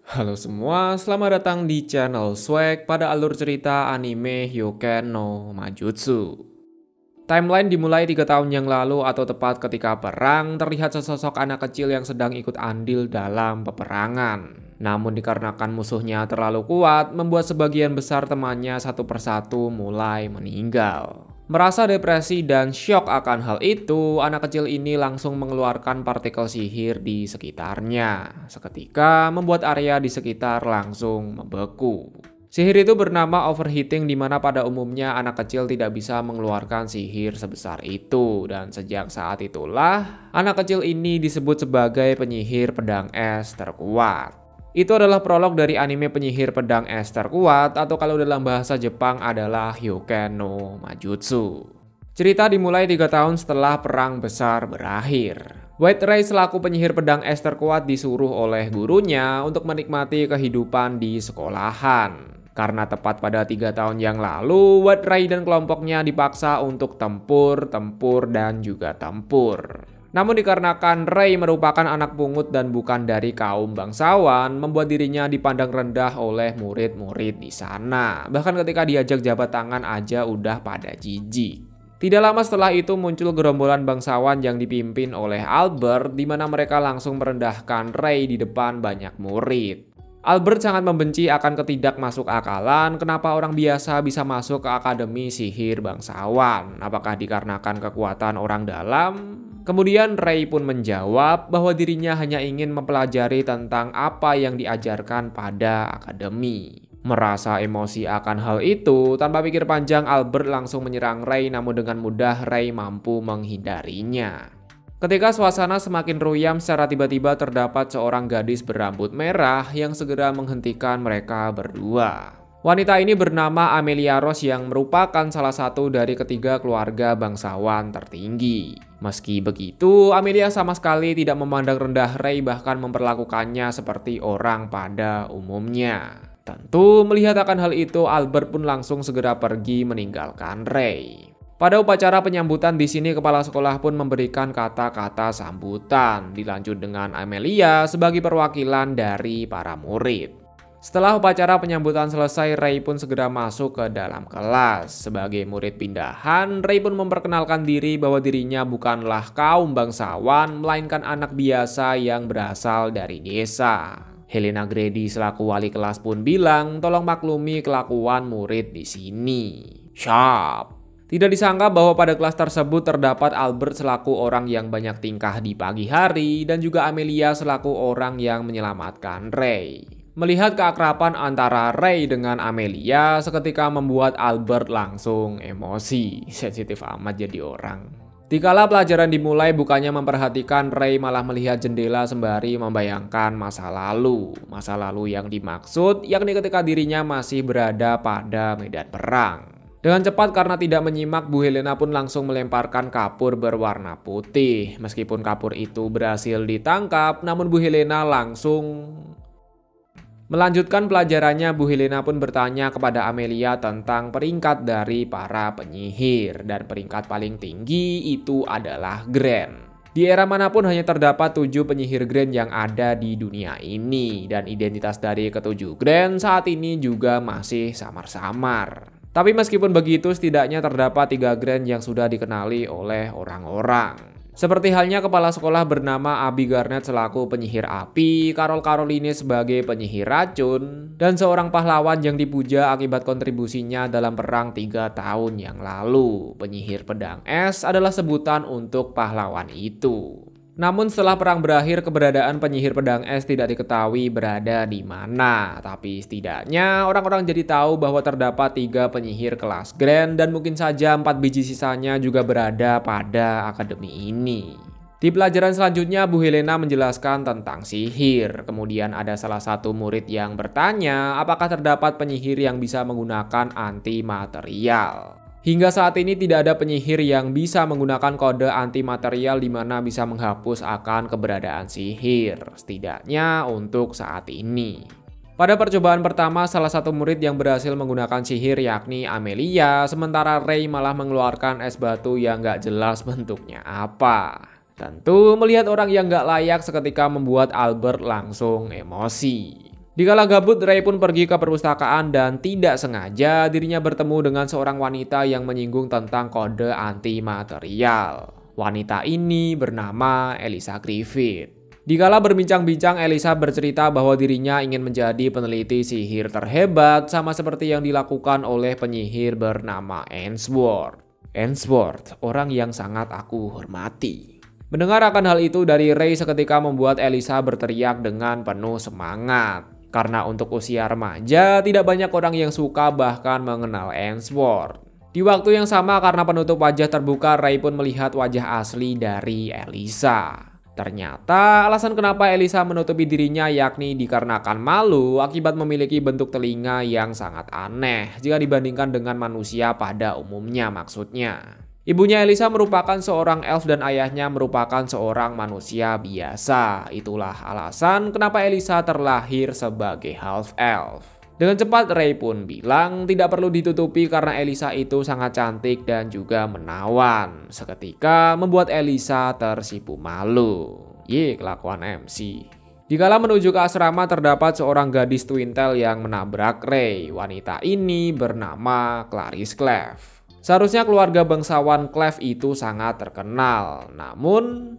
Halo semua, selamat datang di channel Swag pada alur cerita anime Hyoken no Majutsu. Timeline dimulai 3 tahun yang lalu atau tepat ketika perang, terlihat sesosok anak kecil yang sedang ikut andil dalam peperangan. Namun dikarenakan musuhnya terlalu kuat, membuat sebagian besar temannya satu persatu mulai meninggal. Merasa depresi dan syok akan hal itu, anak kecil ini langsung mengeluarkan partikel sihir di sekitarnya. Seketika membuat area di sekitar langsung membeku. Sihir itu bernama overheating, di mana pada umumnya anak kecil tidak bisa mengeluarkan sihir sebesar itu. Dan sejak saat itulah, anak kecil ini disebut sebagai penyihir pedang es terkuat. Itu adalah prolog dari anime penyihir pedang es terkuat, atau kalau dalam bahasa Jepang adalah Hyoken no Majutsu. Cerita dimulai 3 tahun setelah perang besar berakhir. White Ray selaku penyihir pedang es terkuat disuruh oleh gurunya untuk menikmati kehidupan di sekolahan. Karena tepat pada 3 tahun yang lalu, White Ray dan kelompoknya dipaksa untuk tempur, dan juga tempur. Namun dikarenakan Ray merupakan anak pungut dan bukan dari kaum bangsawan, membuat dirinya dipandang rendah oleh murid-murid di sana. Bahkan ketika diajak jabat tangan aja udah pada jijik. Tidak lama setelah itu muncul gerombolan bangsawan yang dipimpin oleh Albert, di mana mereka langsung merendahkan Ray di depan banyak murid. Albert sangat membenci akan ketidakmasukakalan kenapa orang biasa bisa masuk ke akademi sihir bangsawan. Apakah dikarenakan kekuatan orang dalam? Kemudian Ray pun menjawab bahwa dirinya hanya ingin mempelajari tentang apa yang diajarkan pada akademi. Merasa emosi akan hal itu, tanpa pikir panjang Albert langsung menyerang Ray, namun dengan mudah Ray mampu menghindarinya. Ketika suasana semakin ruyam, secara tiba-tiba terdapat seorang gadis berambut merah yang segera menghentikan mereka berdua. Wanita ini bernama Amelia Rose yang merupakan salah satu dari ketiga keluarga bangsawan tertinggi. Meski begitu, Amelia sama sekali tidak memandang rendah Ray, bahkan memperlakukannya seperti orang pada umumnya. Tentu melihat akan hal itu, Albert pun langsung segera pergi meninggalkan Ray. Pada upacara penyambutan di sini, kepala sekolah pun memberikan kata-kata sambutan, dilanjut dengan Amelia sebagai perwakilan dari para murid. Setelah upacara penyambutan selesai, Ray pun segera masuk ke dalam kelas. Sebagai murid pindahan, Ray pun memperkenalkan diri bahwa dirinya bukanlah kaum bangsawan, melainkan anak biasa yang berasal dari desa. Helena Grady selaku wali kelas pun bilang, tolong maklumi kelakuan murid di sini. Syap. Tidak disangka bahwa pada kelas tersebut terdapat Albert selaku orang yang banyak tingkah di pagi hari dan juga Amelia selaku orang yang menyelamatkan Ray. Melihat keakraban antara Ray dengan Amelia seketika membuat Albert langsung emosi. Sensitif amat jadi orang. Dikala pelajaran dimulai, bukannya memperhatikan Ray malah melihat jendela sembari membayangkan masa lalu. Masa lalu yang dimaksud yakni ketika dirinya masih berada pada medan perang. Dengan cepat karena tidak menyimak, Bu Helena pun langsung melemparkan kapur berwarna putih. Meskipun kapur itu berhasil ditangkap, namun Bu Helena langsung melanjutkan pelajarannya. Bu Helena pun bertanya kepada Amelia tentang peringkat dari para penyihir. Dan peringkat paling tinggi itu adalah Grand. Di era manapun hanya terdapat 7 penyihir Grand yang ada di dunia ini. Dan identitas dari ketujuh Grand saat ini juga masih samar-samar. Tapi meskipun begitu, setidaknya terdapat 3 Grand yang sudah dikenali oleh orang-orang. Seperti halnya kepala sekolah bernama Abby Garnet selaku penyihir api, Carol Caroline sebagai penyihir racun, dan seorang pahlawan yang dipuja akibat kontribusinya dalam perang 3 tahun yang lalu. Penyihir pedang es adalah sebutan untuk pahlawan itu. Namun setelah perang berakhir, keberadaan penyihir pedang es tidak diketahui berada di mana. Tapi setidaknya orang-orang jadi tahu bahwa terdapat 3 penyihir kelas Grand dan mungkin saja 4 biji sisanya juga berada pada akademi ini. Di pelajaran selanjutnya, Bu Helena menjelaskan tentang sihir. Kemudian ada salah satu murid yang bertanya apakah terdapat penyihir yang bisa menggunakan anti material. Hingga saat ini tidak ada penyihir yang bisa menggunakan kode anti material di mana bisa menghapus akan keberadaan sihir, setidaknya untuk saat ini. Pada percobaan pertama, salah satu murid yang berhasil menggunakan sihir yakni Amelia, sementara Ray malah mengeluarkan es batu yang gak jelas bentuknya apa. Tentu melihat orang yang gak layak seketika membuat Albert langsung emosi. Dikala gabut, Ray pun pergi ke perpustakaan dan tidak sengaja dirinya bertemu dengan seorang wanita yang menyinggung tentang kode anti material. Wanita ini bernama Elisa Griffith. Dikala berbincang-bincang, Elisa bercerita bahwa dirinya ingin menjadi peneliti sihir terhebat sama seperti yang dilakukan oleh penyihir bernama Ainsworth. Ainsworth, orang yang sangat aku hormati. Mendengar akan hal itu dari Ray seketika membuat Elisa berteriak dengan penuh semangat. Karena untuk usia remaja, tidak banyak orang yang suka bahkan mengenal Ainsworth. Di waktu yang sama karena penutup wajah terbuka, Ray pun melihat wajah asli dari Elisa. Ternyata alasan kenapa Elisa menutupi dirinya yakni dikarenakan malu akibat memiliki bentuk telinga yang sangat aneh jika dibandingkan dengan manusia pada umumnya maksudnya. Ibunya Elisa merupakan seorang elf dan ayahnya merupakan seorang manusia biasa. Itulah alasan kenapa Elisa terlahir sebagai half elf. Dengan cepat Ray pun bilang tidak perlu ditutupi karena Elisa itu sangat cantik dan juga menawan. Seketika membuat Elisa tersipu malu. Kelakuan MC. Dikala menuju ke asrama terdapat seorang gadis twintel yang menabrak Ray. Wanita ini bernama Clarice Clef. Seharusnya keluarga bangsawan Clef itu sangat terkenal. Namun,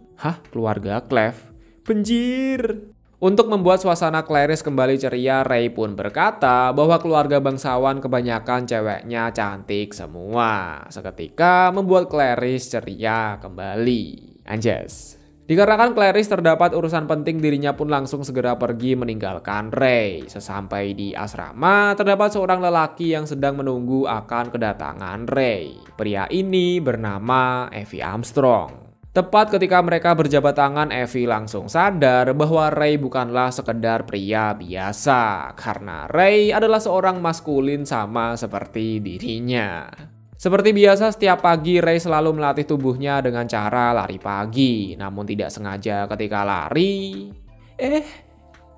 keluarga Clef? Benjir! Untuk membuat suasana Clarice kembali ceria, Ray pun berkata bahwa keluarga bangsawan kebanyakan ceweknya cantik semua. Seketika membuat Clarice ceria kembali. Anjas. Dikarenakan Clarice terdapat urusan penting, dirinya pun langsung segera pergi meninggalkan Ray. Sesampai di asrama, terdapat seorang lelaki yang sedang menunggu akan kedatangan Ray. Pria ini bernama Evie Armstrong. Tepat ketika mereka berjabat tangan, Evie langsung sadar bahwa Ray bukanlah sekedar pria biasa. Karena Ray adalah seorang maskulin sama seperti dirinya. Seperti biasa, setiap pagi Ray selalu melatih tubuhnya dengan cara lari pagi. Namun tidak sengaja ketika lari,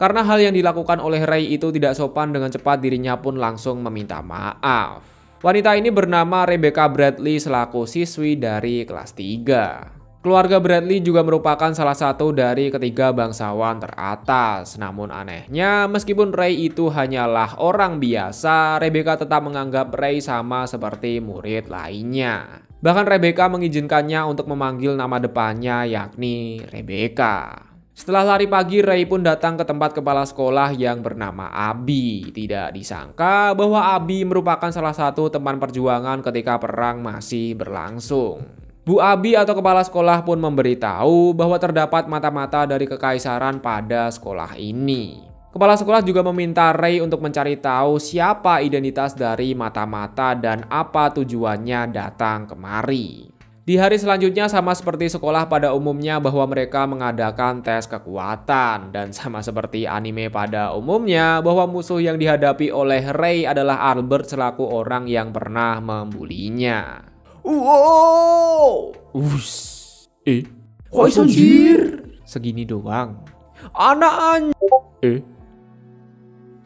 karena hal yang dilakukan oleh Ray itu tidak sopan, dengan cepat dirinya pun langsung meminta maaf. Wanita ini bernama Rebecca Bradley selaku siswi dari kelas 3. Keluarga Bradley juga merupakan salah satu dari ketiga bangsawan teratas. Namun anehnya, meskipun Ray itu hanyalah orang biasa, Rebecca tetap menganggap Ray sama seperti murid lainnya. Bahkan Rebecca mengizinkannya untuk memanggil nama depannya yakni Rebecca. Setelah lari pagi, Ray pun datang ke tempat kepala sekolah yang bernama Abby. Tidak disangka bahwa Abby merupakan salah satu teman perjuangan ketika perang masih berlangsung. Bu Abby atau kepala sekolah pun memberitahu bahwa terdapat mata-mata dari kekaisaran pada sekolah ini. Kepala sekolah juga meminta Ray untuk mencari tahu siapa identitas dari mata-mata dan apa tujuannya datang kemari. Di hari selanjutnya sama seperti sekolah pada umumnya bahwa mereka mengadakan tes kekuatan. Dan sama seperti anime pada umumnya bahwa musuh yang dihadapi oleh Ray adalah Albert selaku orang yang pernah membulinya. Wow! Kok anjir? Segini doang. Anak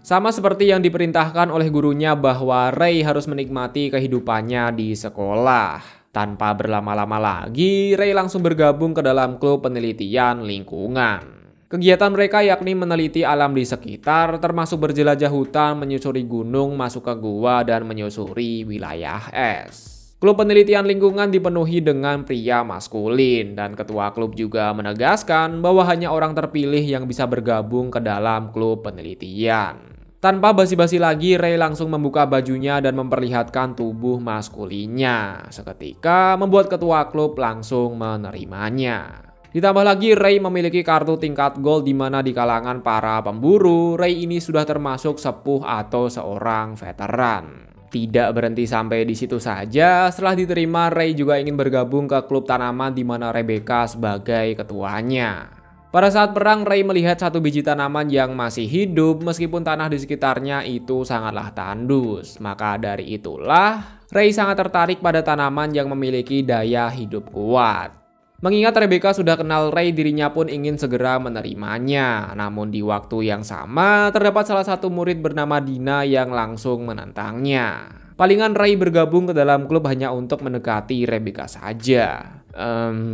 Sama seperti yang diperintahkan oleh gurunya bahwa Ray harus menikmati kehidupannya di sekolah. Tanpa berlama-lama lagi, Ray langsung bergabung ke dalam klub penelitian lingkungan. Kegiatan mereka yakni meneliti alam di sekitar, termasuk berjelajah hutan, menyusuri gunung, masuk ke gua, dan menyusuri wilayah es. Klub penelitian lingkungan dipenuhi dengan pria maskulin, dan ketua klub juga menegaskan bahwa hanya orang terpilih yang bisa bergabung ke dalam klub penelitian. Tanpa basa-basi lagi, Ray langsung membuka bajunya dan memperlihatkan tubuh maskulinnya. Seketika membuat ketua klub langsung menerimanya. Ditambah lagi Ray memiliki kartu tingkat gold di mana di kalangan para pemburu, Ray ini sudah termasuk sepuh atau seorang veteran. Tidak berhenti sampai di situ saja, setelah diterima Ray juga ingin bergabung ke klub tanaman di mana Rebecca sebagai ketuanya. Pada saat perang, Ray melihat satu biji tanaman yang masih hidup meskipun tanah di sekitarnya itu sangatlah tandus. Maka dari itulah Ray sangat tertarik pada tanaman yang memiliki daya hidup kuat. Mengingat Rebecca sudah kenal Ray, dirinya pun ingin segera menerimanya. Namun di waktu yang sama, terdapat salah satu murid bernama Dina yang langsung menentangnya. Palingan Ray bergabung ke dalam klub hanya untuk mendekati Rebecca saja.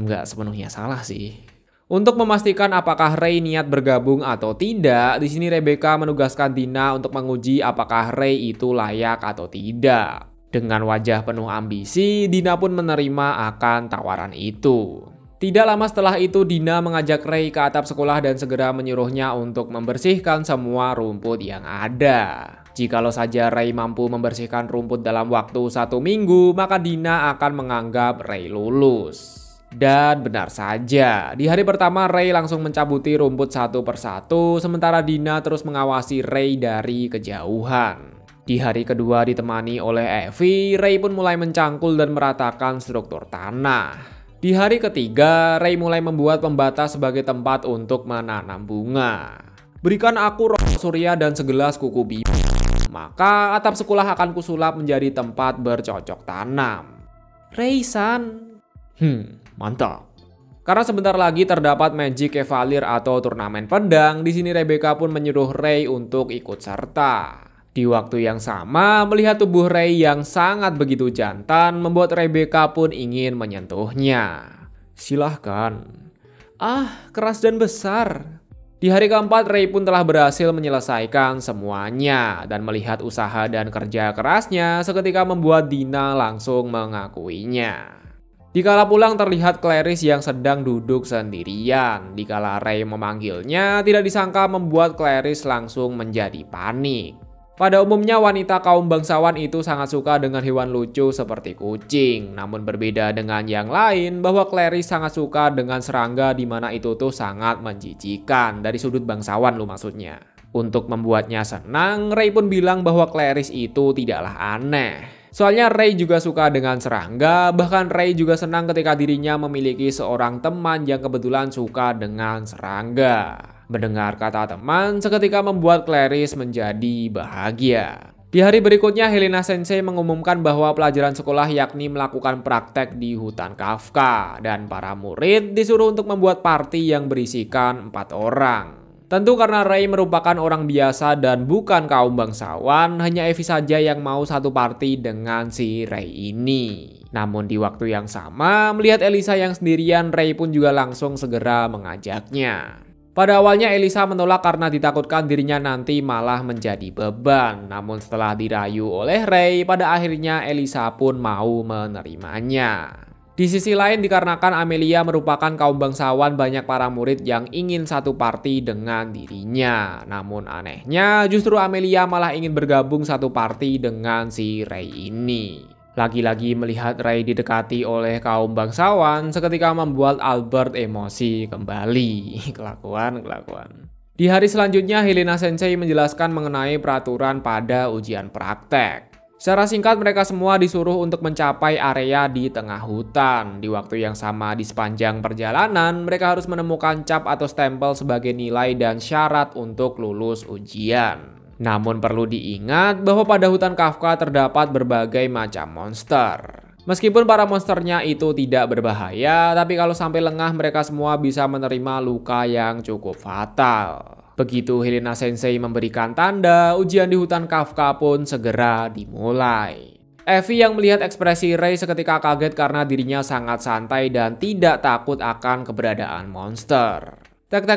Nggak sepenuhnya salah sih. Untuk memastikan apakah Ray niat bergabung atau tidak, di sini Rebecca menugaskan Dina untuk menguji apakah Ray itu layak atau tidak. Dengan wajah penuh ambisi, Dina pun menerima akan tawaran itu. Tidak lama setelah itu, Dina mengajak Ray ke atap sekolah dan segera menyuruhnya untuk membersihkan semua rumput yang ada. Jikalau saja Ray mampu membersihkan rumput dalam waktu 1 minggu, maka Dina akan menganggap Ray lulus. Dan benar saja, di hari pertama Ray langsung mencabuti rumput satu persatu, sementara Dina terus mengawasi Ray dari kejauhan. Di hari kedua ditemani oleh Evie, Ray pun mulai mencangkul dan meratakan struktur tanah. Di hari ketiga, Ray mulai membuat pembatas sebagai tempat untuk menanam bunga. Berikan aku roh surya dan segelas kuku biru, maka atap sekolah akan kusulap menjadi tempat bercocok tanam. Ray-san. Mantap. Karena sebentar lagi terdapat Magic Cavalier atau turnamen pedang, di sini Rebecca pun menyuruh Ray untuk ikut serta. Di waktu yang sama, melihat tubuh Ray yang sangat begitu jantan membuat Rebecca pun ingin menyentuhnya. Silahkan. Keras dan besar. Di hari keempat, Ray pun telah berhasil menyelesaikan semuanya dan melihat usaha dan kerja kerasnya seketika membuat Dina langsung mengakuinya. Dikala pulang terlihat Clarice yang sedang duduk sendirian. Dikala Ray memanggilnya, tidak disangka membuat Clarice langsung menjadi panik. Pada umumnya wanita kaum bangsawan itu sangat suka dengan hewan lucu seperti kucing. Namun berbeda dengan yang lain bahwa Clarice sangat suka dengan serangga di mana itu tuh sangat menjijikan dari sudut bangsawan lu maksudnya. Untuk membuatnya senang, Ray pun bilang bahwa Clarice itu tidaklah aneh. Soalnya Ray juga suka dengan serangga, bahkan Ray juga senang ketika dirinya memiliki seorang teman yang kebetulan suka dengan serangga. Mendengar kata teman, seketika membuat Clarice menjadi bahagia. Di hari berikutnya, Helena Sensei mengumumkan bahwa pelajaran sekolah yakni melakukan praktek di hutan Kafka, dan para murid disuruh untuk membuat party yang berisikan 4 orang. Tentu karena Ray merupakan orang biasa dan bukan kaum bangsawan, hanya Evie saja yang mau satu party dengan si Ray ini. Namun di waktu yang sama, melihat Elisa yang sendirian, Ray pun juga langsung segera mengajaknya. Pada awalnya Elisa menolak karena ditakutkan dirinya nanti malah menjadi beban. Namun setelah dirayu oleh Ray, pada akhirnya Elisa pun mau menerimanya. Di sisi lain dikarenakan Amelia merupakan kaum bangsawan, banyak para murid yang ingin satu party dengan dirinya. Namun anehnya justru Amelia malah ingin bergabung satu party dengan si Ray ini. Lagi-lagi melihat Ray didekati oleh kaum bangsawan seketika membuat Albert emosi kembali. Kelakuan. Di hari selanjutnya Helena Sensei menjelaskan mengenai peraturan pada ujian praktek. Secara singkat mereka semua disuruh untuk mencapai area di tengah hutan. Di waktu yang sama di sepanjang perjalanan mereka harus menemukan cap atau stempel sebagai nilai dan syarat untuk lulus ujian. Namun perlu diingat bahwa pada hutan Kafka terdapat berbagai macam monster. Meskipun para monsternya itu tidak berbahaya, tapi kalau sampai lengah mereka semua bisa menerima luka yang cukup fatal. Begitu Helena Sensei memberikan tanda, ujian di hutan Kafka pun segera dimulai. Evie yang melihat ekspresi Ray seketika kaget karena dirinya sangat santai dan tidak takut akan keberadaan monster. Tek,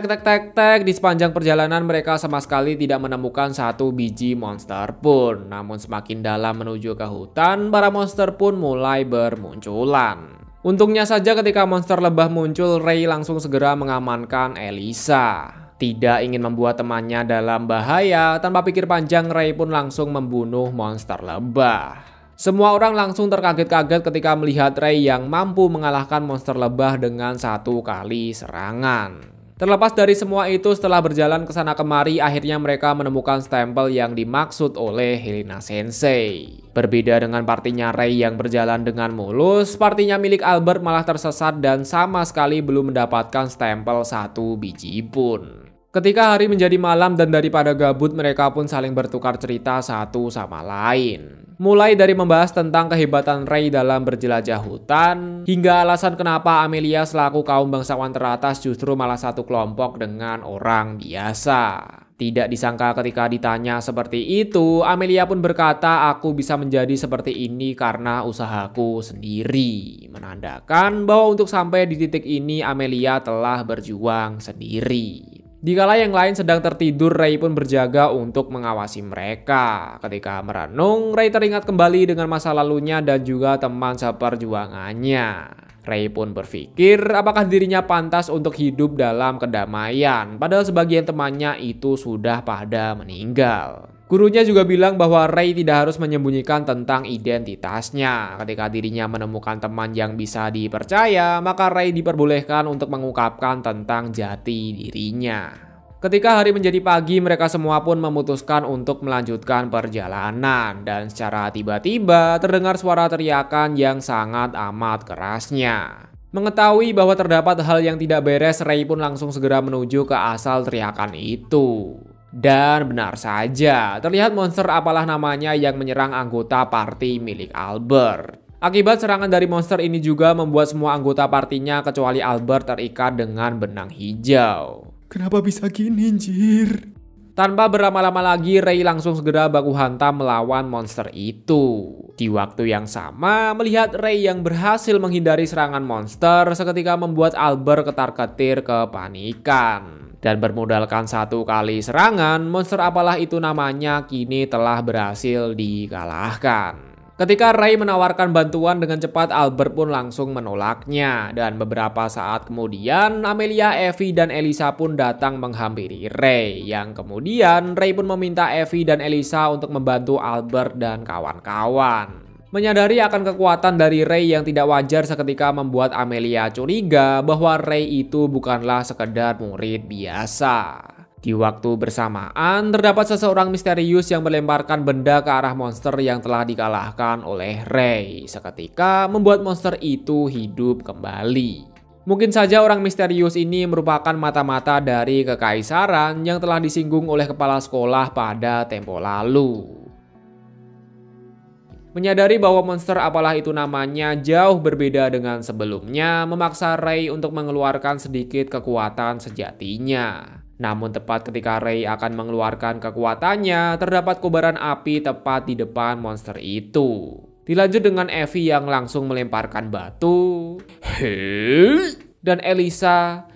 di sepanjang perjalanan mereka sama sekali tidak menemukan satu biji monster pun. Namun semakin dalam menuju ke hutan, para monster pun mulai bermunculan. Untungnya saja ketika monster lebah muncul, Ray langsung segera mengamankan Elisa. Tidak ingin membuat temannya dalam bahaya, tanpa pikir panjang Ray pun langsung membunuh monster lebah. Semua orang langsung terkaget-kaget ketika melihat Ray yang mampu mengalahkan monster lebah dengan 1 kali serangan. Terlepas dari semua itu, setelah berjalan ke sana kemari, akhirnya mereka menemukan stempel yang dimaksud oleh Helena Sensei. Berbeda dengan partinya Ray yang berjalan dengan mulus, partinya milik Albert malah tersesat dan sama sekali belum mendapatkan stempel 1 biji pun. Ketika hari menjadi malam dan daripada gabut, mereka pun saling bertukar cerita satu sama lain. Mulai dari membahas tentang kehebatan Ray dalam berjelajah hutan, hingga alasan kenapa Amelia selaku kaum bangsawan teratas justru malah satu kelompok dengan orang biasa. Tidak disangka ketika ditanya seperti itu, Amelia pun berkata, "Aku bisa menjadi seperti ini karena usahaku sendiri." Menandakan bahwa untuk sampai di titik ini Amelia telah berjuang sendiri. Dikala yang lain sedang tertidur, Ray pun berjaga untuk mengawasi mereka. Ketika merenung, Ray teringat kembali dengan masa lalunya dan juga teman seperjuangannya. Ray pun berpikir apakah dirinya pantas untuk hidup dalam kedamaian, padahal sebagian temannya itu sudah pada meninggal. Gurunya juga bilang bahwa Ray tidak harus menyembunyikan tentang identitasnya. Ketika dirinya menemukan teman yang bisa dipercaya, maka Ray diperbolehkan untuk mengungkapkan tentang jati dirinya. Ketika hari menjadi pagi, mereka semua pun memutuskan untuk melanjutkan perjalanan. Dan secara tiba-tiba terdengar suara teriakan yang sangat amat kerasnya. Mengetahui bahwa terdapat hal yang tidak beres, Ray pun langsung segera menuju ke asal teriakan itu. Dan benar saja, terlihat monster apalah namanya yang menyerang anggota party milik Albert. Akibat serangan dari monster ini juga membuat semua anggota partinya kecuali Albert terikat dengan benang hijau. Kenapa bisa gini, anjir? Tanpa berlama-lama lagi, Ray langsung segera baku hantam melawan monster itu. Di waktu yang sama, melihat Ray yang berhasil menghindari serangan monster seketika membuat Albert ketar-ketir kepanikan. Dan bermodalkan satu kali serangan, monster apalah itu namanya kini telah berhasil dikalahkan. Ketika Ray menawarkan bantuan dengan cepat, Albert pun langsung menolaknya. Dan beberapa saat kemudian, Amelia, Evie, dan Elisa pun datang menghampiri Ray. Yang kemudian, Ray pun meminta Evie dan Elisa untuk membantu Albert dan kawan-kawan. Menyadari akan kekuatan dari Ray yang tidak wajar seketika membuat Amelia curiga bahwa Ray itu bukanlah sekedar murid biasa. Di waktu bersamaan, terdapat seseorang misterius yang melemparkan benda ke arah monster yang telah dikalahkan oleh Ray. Seketika membuat monster itu hidup kembali. Mungkin saja orang misterius ini merupakan mata-mata dari kekaisaran yang telah disinggung oleh kepala sekolah pada tempo lalu. Menyadari bahwa monster apalah itu namanya jauh berbeda dengan sebelumnya, memaksa Ray untuk mengeluarkan sedikit kekuatan sejatinya. Namun tepat ketika Ray akan mengeluarkan kekuatannya, terdapat kobaran api tepat di depan monster itu. Dilanjut dengan Evie yang langsung melemparkan batu. Dan Elisa,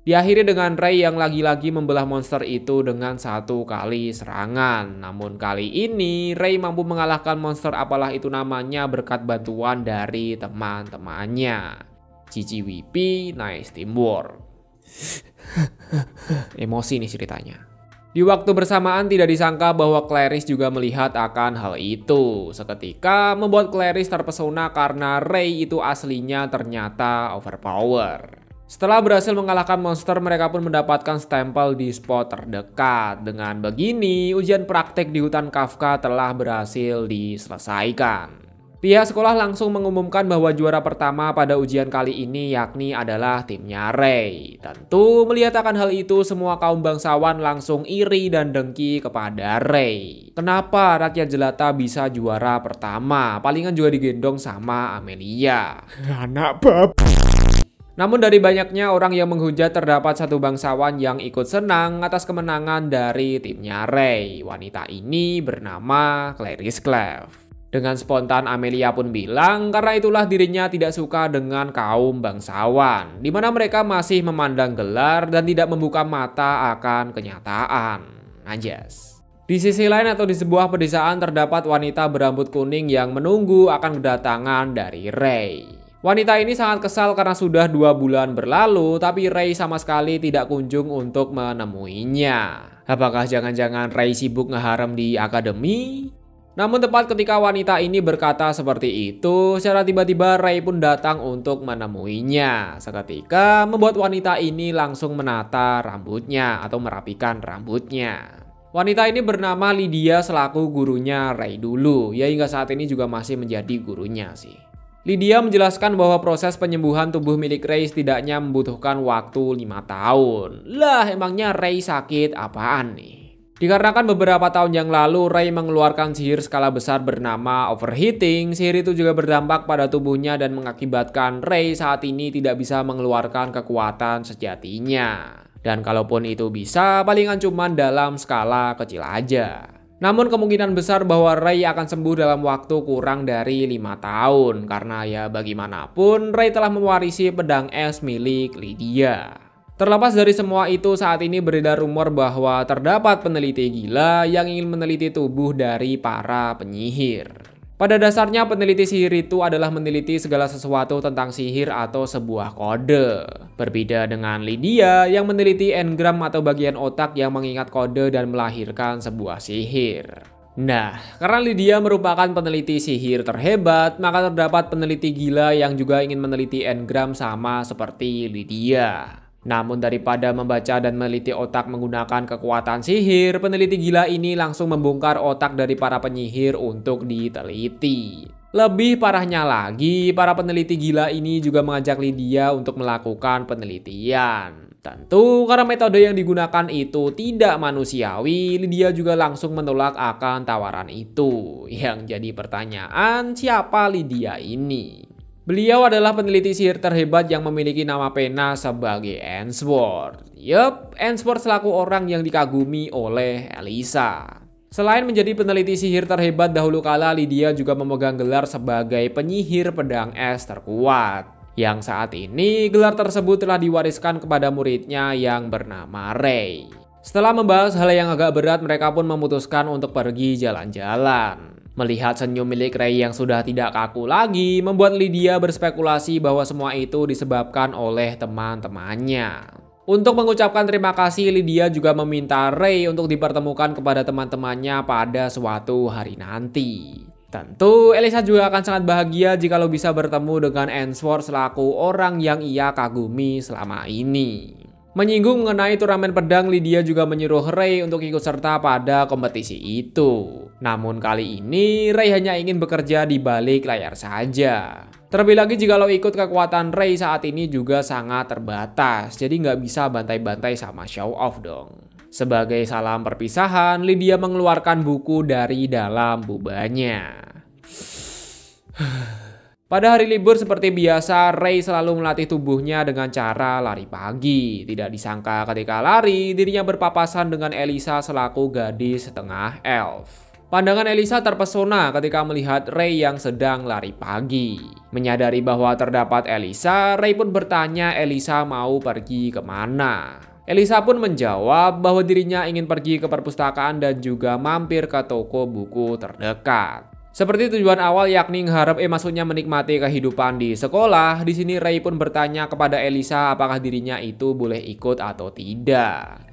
diakhiri dengan Ray yang lagi-lagi membelah monster itu dengan satu kali serangan. Namun kali ini Ray mampu mengalahkan monster apalah itu namanya berkat bantuan dari teman-temannya. GGWP, nice teamwork. Emosi nih ceritanya. Di waktu bersamaan tidak disangka bahwa Clarice juga melihat akan hal itu. Seketika membuat Clarice terpesona karena Ray itu aslinya ternyata overpower. Setelah berhasil mengalahkan monster, mereka pun mendapatkan stempel di spot terdekat. Dengan begini, ujian praktek di hutan Kafka telah berhasil diselesaikan. Pihak sekolah langsung mengumumkan bahwa juara pertama pada ujian kali ini yakni adalah timnya Ray. Tentu melihat akan hal itu, semua kaum bangsawan langsung iri dan dengki kepada Ray. Kenapa rakyat jelata bisa juara pertama? Palingan juga digendong sama Amelia. Anak bab. Namun dari banyaknya orang yang menghujat, terdapat satu bangsawan yang ikut senang atas kemenangan dari timnya Ray. Wanita ini bernama Clarice Clef. Dengan spontan Amelia pun bilang karena itulah dirinya tidak suka dengan kaum bangsawan, di mana mereka masih memandang gelar dan tidak membuka mata akan kenyataan. Anjas. Di sisi lain atau di sebuah pedesaan terdapat wanita berambut kuning yang menunggu akan kedatangan dari Ray. Wanita ini sangat kesal karena sudah 2 bulan berlalu tapi Ray sama sekali tidak kunjung untuk menemuinya. Apakah jangan-jangan Ray sibuk ngeharem di akademi? Namun tepat ketika wanita ini berkata seperti itu, secara tiba-tiba Ray pun datang untuk menemuinya. Seketika membuat wanita ini langsung menata rambutnya atau merapikan rambutnya. Wanita ini bernama Lydia selaku gurunya Ray dulu, ya hingga saat ini juga masih menjadi gurunya sih. Lydia menjelaskan bahwa proses penyembuhan tubuh milik Ray setidaknya membutuhkan waktu 5 tahun. Lah emangnya Ray sakit apaan nih? Dikarenakan beberapa tahun yang lalu Ray mengeluarkan sihir skala besar bernama overheating, sihir itu juga berdampak pada tubuhnya dan mengakibatkan Ray saat ini tidak bisa mengeluarkan kekuatan sejatinya. Dan kalaupun itu bisa, palingan cuman dalam skala kecil aja. Namun kemungkinan besar bahwa Rey akan sembuh dalam waktu kurang dari 5 tahun. Karena ya bagaimanapun, Rey telah mewarisi pedang es milik Lydia. Terlepas dari semua itu, saat ini beredar rumor bahwa terdapat peneliti gila yang ingin meneliti tubuh dari para penyihir. Pada dasarnya peneliti sihir itu adalah meneliti segala sesuatu tentang sihir atau sebuah kode. Berbeda dengan Lydia yang meneliti engram atau bagian otak yang mengingat kode dan melahirkan sebuah sihir. Nah, karena Lydia merupakan peneliti sihir terhebat, maka terdapat peneliti gila yang juga ingin meneliti engram sama seperti Lydia. Namun daripada membaca dan meneliti otak menggunakan kekuatan sihir, peneliti gila ini langsung membongkar otak dari para penyihir untuk diteliti. Lebih parahnya lagi, para peneliti gila ini juga mengajak Lydia untuk melakukan penelitian. Tentu karena metode yang digunakan itu tidak manusiawi, Lydia juga langsung menolak akan tawaran itu. Yang jadi pertanyaan, siapa Lydia ini? Beliau adalah peneliti sihir terhebat yang memiliki nama pena sebagai Ainsworth. Yup, Ainsworth selaku orang yang dikagumi oleh Elisa. Selain menjadi peneliti sihir terhebat dahulu kala, Lydia juga memegang gelar sebagai penyihir pedang es terkuat. Yang saat ini gelar tersebut telah diwariskan kepada muridnya yang bernama Rey. Setelah membahas hal yang agak berat, mereka pun memutuskan untuk pergi jalan-jalan. Melihat senyum milik Rey yang sudah tidak kaku lagi, membuat Lydia berspekulasi bahwa semua itu disebabkan oleh teman-temannya. Untuk mengucapkan terima kasih, Lydia juga meminta Rey untuk dipertemukan kepada teman-temannya pada suatu hari nanti. Tentu, Elisa juga akan sangat bahagia jikalau bisa bertemu dengan Ainsworth selaku orang yang ia kagumi selama ini. Menyinggung mengenai turnamen pedang, Lydia juga menyuruh Rey untuk ikut serta pada kompetisi itu. Namun kali ini, Rey hanya ingin bekerja di balik layar saja. Terlebih lagi jikalau ikut, kekuatan Rey saat ini juga sangat terbatas, jadi nggak bisa bantai-bantai sama show off dong. Sebagai salam perpisahan, Lydia mengeluarkan buku dari dalam bubanya. Pada hari libur seperti biasa, Rey selalu melatih tubuhnya dengan cara lari pagi. Tidak disangka ketika lari, dirinya berpapasan dengan Elisa selaku gadis setengah elf. Pandangan Elisa terpesona ketika melihat Rey yang sedang lari pagi. Menyadari bahwa terdapat Elisa, Rey pun bertanya Elisa mau pergi kemana. Elisa pun menjawab bahwa dirinya ingin pergi ke perpustakaan dan juga mampir ke toko buku terdekat. Seperti tujuan awal yakni maksudnya menikmati kehidupan di sekolah, di sini Rey pun bertanya kepada Elisa apakah dirinya itu boleh ikut atau tidak.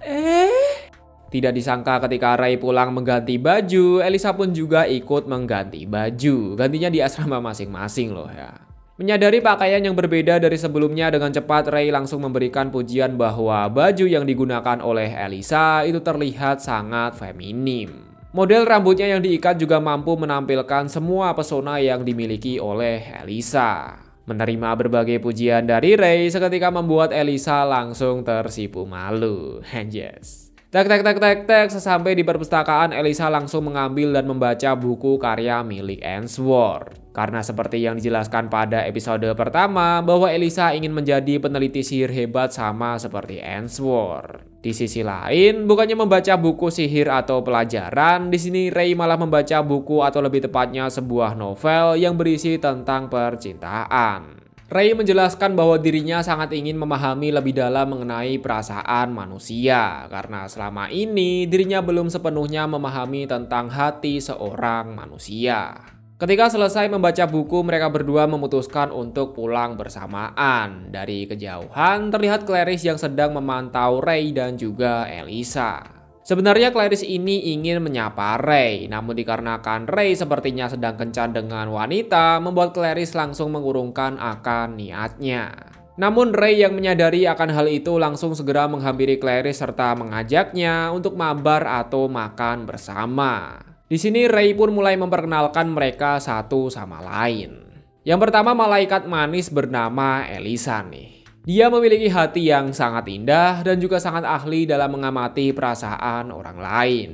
Tidak disangka ketika Rey pulang mengganti baju, Elisa pun juga ikut mengganti baju. Gantinya di asrama masing-masing loh ya. Menyadari pakaian yang berbeda dari sebelumnya, dengan cepat Rey langsung memberikan pujian bahwa baju yang digunakan oleh Elisa itu terlihat sangat feminim. Model rambutnya yang diikat juga mampu menampilkan semua pesona yang dimiliki oleh Elisa. Menerima berbagai pujian dari Rey seketika membuat Elisa langsung tersipu malu. Anjas. Tek, sesampai di perpustakaan, Elisa langsung mengambil dan membaca buku karya milik Ainsworth. Karena seperti yang dijelaskan pada episode pertama, bahwa Elisa ingin menjadi peneliti sihir hebat sama seperti Ainsworth. Di sisi lain, bukannya membaca buku sihir atau pelajaran, di sini Rey malah membaca buku atau lebih tepatnya sebuah novel yang berisi tentang percintaan. Rey menjelaskan bahwa dirinya sangat ingin memahami lebih dalam mengenai perasaan manusia, karena selama ini dirinya belum sepenuhnya memahami tentang hati seorang manusia. Ketika selesai membaca buku, mereka berdua memutuskan untuk pulang bersamaan. Dari kejauhan terlihat Clarice yang sedang memantau Rey dan juga Elisa. Sebenarnya Clarice ini ingin menyapa Rey, namun dikarenakan Rey sepertinya sedang kencan dengan wanita, membuat Clarice langsung mengurungkan akan niatnya. Namun Rey yang menyadari akan hal itu langsung segera menghampiri Clarice serta mengajaknya untuk mabar atau makan bersama. Di sini Rey pun mulai memperkenalkan mereka satu sama lain. Yang pertama malaikat manis bernama Elisa nih. Dia memiliki hati yang sangat indah dan juga sangat ahli dalam mengamati perasaan orang lain.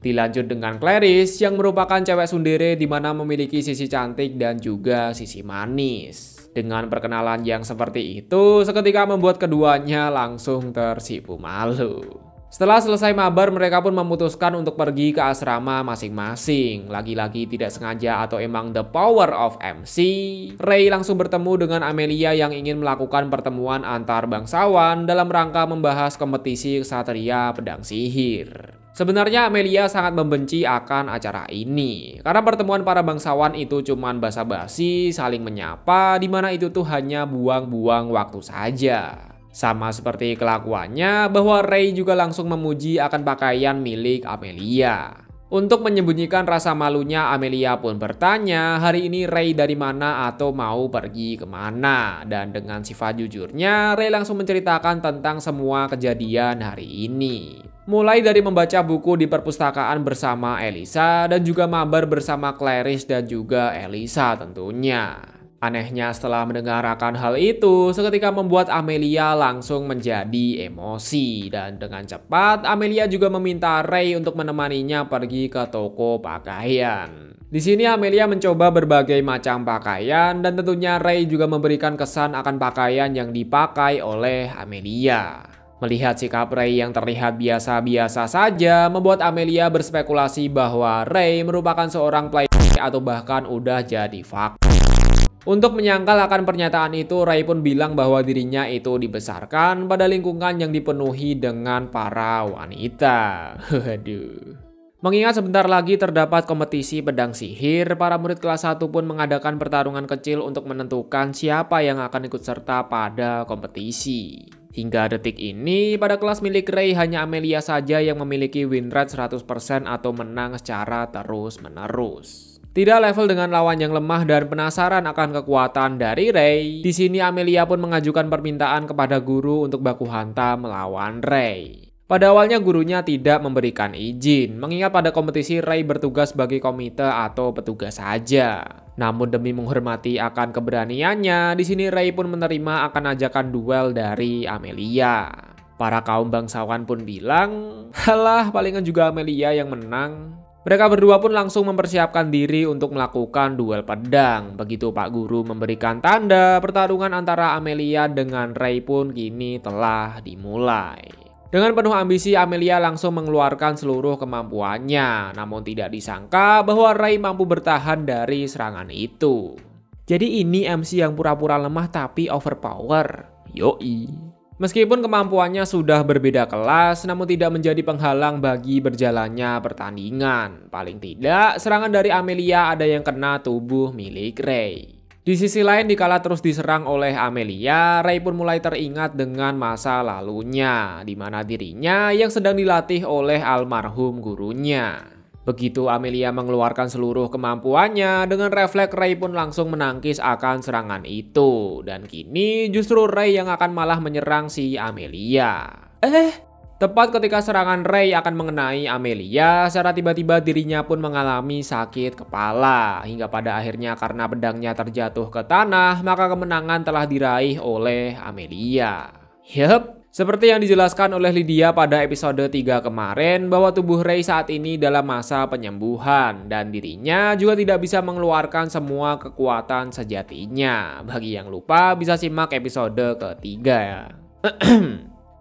Dilanjut dengan Clarice yang merupakan cewek tsundere di mana memiliki sisi cantik dan juga sisi manis. Dengan perkenalan yang seperti itu, seketika membuat keduanya langsung tersipu malu. Setelah selesai mabar, mereka pun memutuskan untuk pergi ke asrama masing-masing. Lagi-lagi tidak sengaja atau emang the power of MC, Ray langsung bertemu dengan Amelia yang ingin melakukan pertemuan antar bangsawan dalam rangka membahas kompetisi ksatria pedang sihir. Sebenarnya Amelia sangat membenci akan acara ini, karena pertemuan para bangsawan itu cuman basa-basi, saling menyapa, dimana itu tuh hanya buang-buang waktu saja. Sama seperti kelakuannya bahwa Ray juga langsung memuji akan pakaian milik Amelia. Untuk menyembunyikan rasa malunya, Amelia pun bertanya hari ini Ray dari mana atau mau pergi kemana. Dan dengan sifat jujurnya, Ray langsung menceritakan tentang semua kejadian hari ini. Mulai dari membaca buku di perpustakaan bersama Elisa dan juga mabar bersama Clarice dan juga Elisa tentunya. Anehnya setelah mendengarkan hal itu, seketika membuat Amelia langsung menjadi emosi. Dan dengan cepat, Amelia juga meminta Ray untuk menemaninya pergi ke toko pakaian. Di sini Amelia mencoba berbagai macam pakaian dan tentunya Ray juga memberikan kesan akan pakaian yang dipakai oleh Amelia. Melihat sikap Ray yang terlihat biasa-biasa saja, membuat Amelia berspekulasi bahwa Ray merupakan seorang playboy atau bahkan udah jadi fuck. Untuk menyangkal akan pernyataan itu, Ray pun bilang bahwa dirinya itu dibesarkan pada lingkungan yang dipenuhi dengan para wanita. Waduh. Mengingat sebentar lagi terdapat kompetisi pedang sihir, para murid kelas 1 pun mengadakan pertarungan kecil untuk menentukan siapa yang akan ikut serta pada kompetisi. Hingga detik ini, pada kelas milik Ray hanya Amelia saja yang memiliki win rate 100% atau menang secara terus-menerus. Tidak level dengan lawan yang lemah dan penasaran akan kekuatan dari Ray, di sini Amelia pun mengajukan permintaan kepada guru untuk baku hantam melawan Ray. Pada awalnya gurunya tidak memberikan izin, mengingat pada kompetisi Ray bertugas sebagai komite atau petugas saja. Namun demi menghormati akan keberaniannya, di sini Ray pun menerima akan ajakan duel dari Amelia. Para kaum bangsawan pun bilang, halah palingan juga Amelia yang menang. Mereka berdua pun langsung mempersiapkan diri untuk melakukan duel pedang. Begitu Pak Guru memberikan tanda, pertarungan antara Amelia dengan Ray pun kini telah dimulai. Dengan penuh ambisi, Amelia langsung mengeluarkan seluruh kemampuannya. Namun tidak disangka bahwa Ray mampu bertahan dari serangan itu. Jadi ini MC yang pura-pura lemah tapi overpower. Yoi. Meskipun kemampuannya sudah berbeda kelas, namun tidak menjadi penghalang bagi berjalannya pertandingan. Paling tidak, serangan dari Amelia ada yang kena tubuh milik Ray. Di sisi lain, dikala terus diserang oleh Amelia, Ray pun mulai teringat dengan masa lalunya, di mana dirinya yang sedang dilatih oleh almarhum gurunya. Begitu Amelia mengeluarkan seluruh kemampuannya, dengan refleks Ray pun langsung menangkis akan serangan itu. Dan kini justru Ray yang akan malah menyerang si Amelia. Tepat ketika serangan Ray akan mengenai Amelia, secara tiba-tiba dirinya pun mengalami sakit kepala. Hingga pada akhirnya karena pedangnya terjatuh ke tanah, maka kemenangan telah diraih oleh Amelia. Yup, seperti yang dijelaskan oleh Lydia pada episode 3 kemarin, bahwa tubuh Ray saat ini dalam masa penyembuhan. Dan dirinya juga tidak bisa mengeluarkan semua kekuatan sejatinya. Bagi yang lupa, bisa simak episode ketiga ya.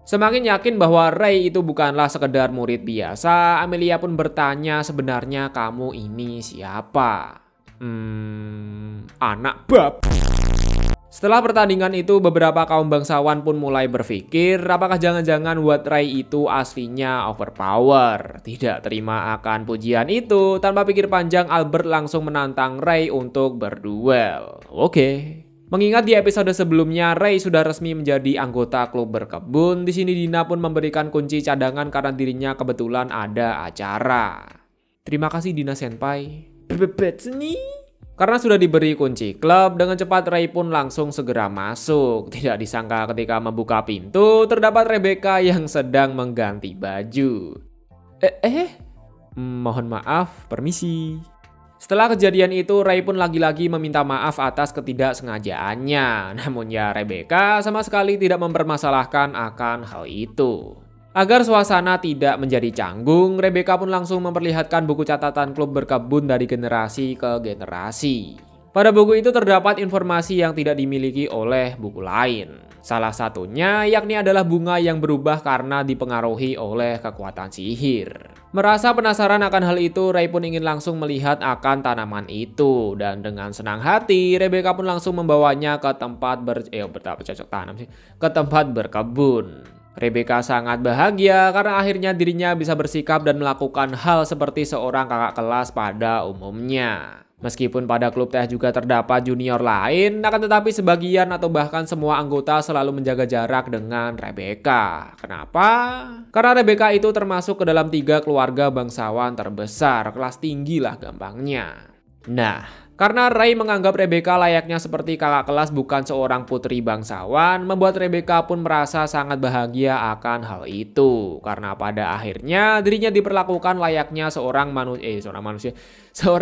Semakin yakin bahwa Ray itu bukanlah sekedar murid biasa, Amelia pun bertanya sebenarnya kamu ini siapa? Anak bab. Setelah pertandingan itu, beberapa kaum bangsawan pun mulai berpikir apakah jangan-jangan buat Ray itu aslinya overpower. Tidak terima akan pujian itu, tanpa pikir panjang Albert langsung menantang Ray untuk berduel. Oke. Mengingat di episode sebelumnya Ray sudah resmi menjadi anggota klub berkebun, di sini Dina pun memberikan kunci cadangan karena dirinya kebetulan ada acara. Terima kasih Dina Senpai. Karena sudah diberi kunci klub, dengan cepat Ray pun langsung segera masuk. Tidak disangka ketika membuka pintu, terdapat Rebecca yang sedang mengganti baju. Mohon maaf, permisi. Setelah kejadian itu, Ray pun lagi-lagi meminta maaf atas ketidaksengajaannya. Namun ya Rebecca sama sekali tidak mempermasalahkan akan hal itu. Agar suasana tidak menjadi canggung, Rebecca pun langsung memperlihatkan buku catatan klub berkebun dari generasi ke generasi. Pada buku itu terdapat informasi yang tidak dimiliki oleh buku lain. Salah satunya yakni adalah bunga yang berubah karena dipengaruhi oleh kekuatan sihir. Merasa penasaran akan hal itu, Ray pun ingin langsung melihat akan tanaman itu. Dan dengan senang hati, Rebecca pun langsung membawanya ke tempat ke tempat berkebun. Rebecca sangat bahagia karena akhirnya dirinya bisa bersikap dan melakukan hal seperti seorang kakak kelas pada umumnya. Meskipun pada klub teh juga terdapat junior lain, akan tetapi sebagian atau bahkan semua anggota selalu menjaga jarak dengan Rebecca. Kenapa? Karena Rebecca itu termasuk ke dalam 3 keluarga bangsawan terbesar, kelas tinggi lah gampangnya. Nah, karena Ray menganggap Rebecca layaknya seperti kakak kelas bukan seorang putri bangsawan, membuat Rebecca pun merasa sangat bahagia akan hal itu. Karena pada akhirnya dirinya diperlakukan layaknya seorang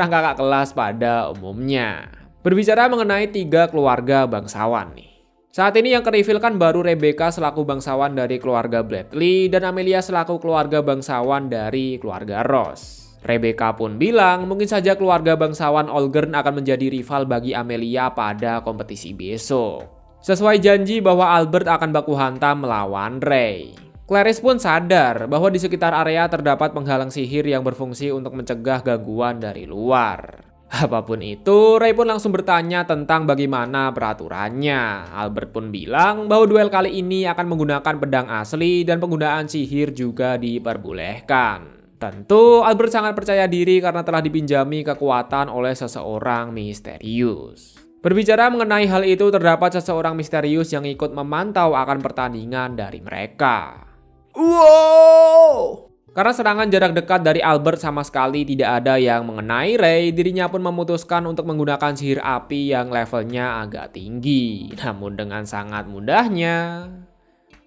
kakak kelas pada umumnya. Berbicara mengenai 3 keluarga bangsawan nih. Saat ini yang kerifilkan baru Rebecca selaku bangsawan dari keluarga Bradley dan Amelia selaku keluarga bangsawan dari keluarga Ross. Rebecca pun bilang mungkin saja keluarga bangsawan Olgern akan menjadi rival bagi Amelia pada kompetisi besok. Sesuai janji bahwa Albert akan baku hantam melawan Ray. Clarice pun sadar bahwa di sekitar area terdapat penghalang sihir yang berfungsi untuk mencegah gangguan dari luar. Apapun itu, Ray pun langsung bertanya tentang bagaimana peraturannya. Albert pun bilang bahwa duel kali ini akan menggunakan pedang asli dan penggunaan sihir juga diperbolehkan. Tentu Albert sangat percaya diri karena telah dipinjami kekuatan oleh seseorang misterius. Berbicara mengenai hal itu, terdapat seseorang misterius yang ikut memantau akan pertandingan dari mereka. Wow! Karena serangan jarak dekat dari Albert sama sekali tidak ada yang mengenai Ray, dirinya pun memutuskan untuk menggunakan sihir api yang levelnya agak tinggi. Namun dengan sangat mudahnya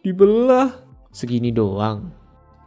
Dibelah. segini doang.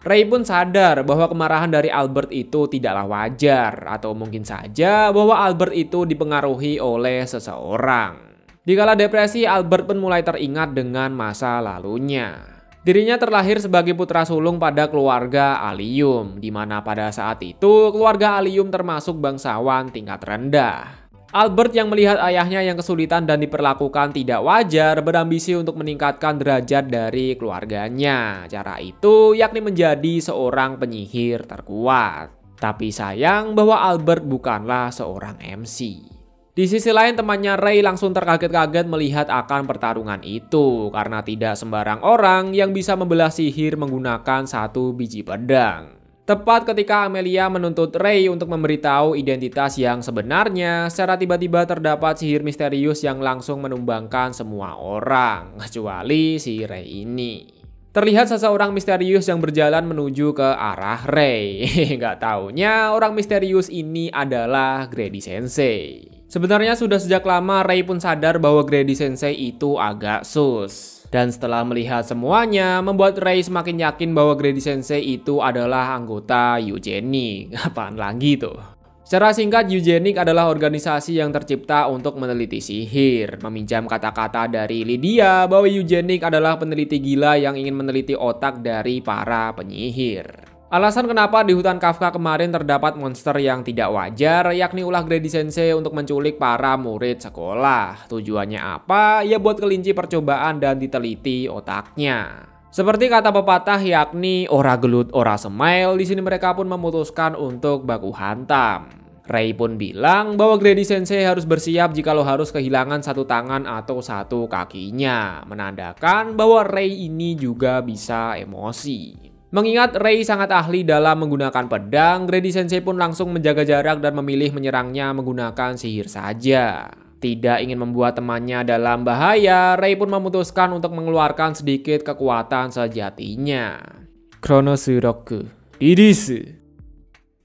Ray pun sadar bahwa kemarahan dari Albert itu tidaklah wajar, atau mungkin saja bahwa Albert itu dipengaruhi oleh seseorang. Dikala depresi, Albert pun mulai teringat dengan masa lalunya. Dirinya terlahir sebagai putra sulung pada keluarga Allium, di mana pada saat itu keluarga Allium termasuk bangsawan tingkat rendah. Albert yang melihat ayahnya yang kesulitan dan diperlakukan tidak wajar berambisi untuk meningkatkan derajat dari keluarganya. Cara itu yakni menjadi seorang penyihir terkuat. Tapi sayang bahwa Albert bukanlah seorang MC. Di sisi lain temannya Ray langsung terkaget-kaget melihat akan pertarungan itu karena tidak sembarang orang yang bisa membelah sihir menggunakan 1 biji pedang. Tepat ketika Amelia menuntut Ray untuk memberitahu identitas yang sebenarnya, secara tiba-tiba terdapat sihir misterius yang langsung menumbangkan semua orang, kecuali si Ray ini. Terlihat seseorang misterius yang berjalan menuju ke arah Ray. Gak taunya orang misterius ini adalah Grady Sensei. Sebenarnya sudah sejak lama Ray pun sadar bahwa Grady Sensei itu agak sus. Dan setelah melihat semuanya, membuat Ray semakin yakin bahwa Grady Sensei itu adalah anggota Eugenic. Apaan lagi tuh? Secara singkat, Eugenic adalah organisasi yang tercipta untuk meneliti sihir. Meminjam kata-kata dari Lydia bahwa Eugenic adalah peneliti gila yang ingin meneliti otak dari para penyihir. Alasan kenapa di hutan Kafka kemarin terdapat monster yang tidak wajar, yakni ulah Grady Sensei untuk menculik para murid sekolah. Tujuannya apa? Ya buat kelinci percobaan dan diteliti otaknya. Seperti kata pepatah yakni ora gelut ora semail, di sini mereka pun memutuskan untuk baku hantam. Ray pun bilang bahwa Grady Sensei harus bersiap jikalau harus kehilangan 1 tangan atau 1 kakinya, menandakan bahwa Ray ini juga bisa emosi. Mengingat Ray sangat ahli dalam menggunakan pedang, Grady Sensei pun langsung menjaga jarak dan memilih menyerangnya menggunakan sihir saja. Tidak ingin membuat temannya dalam bahaya, Ray pun memutuskan untuk mengeluarkan sedikit kekuatan sejatinya. Chronosuroku Dirisu.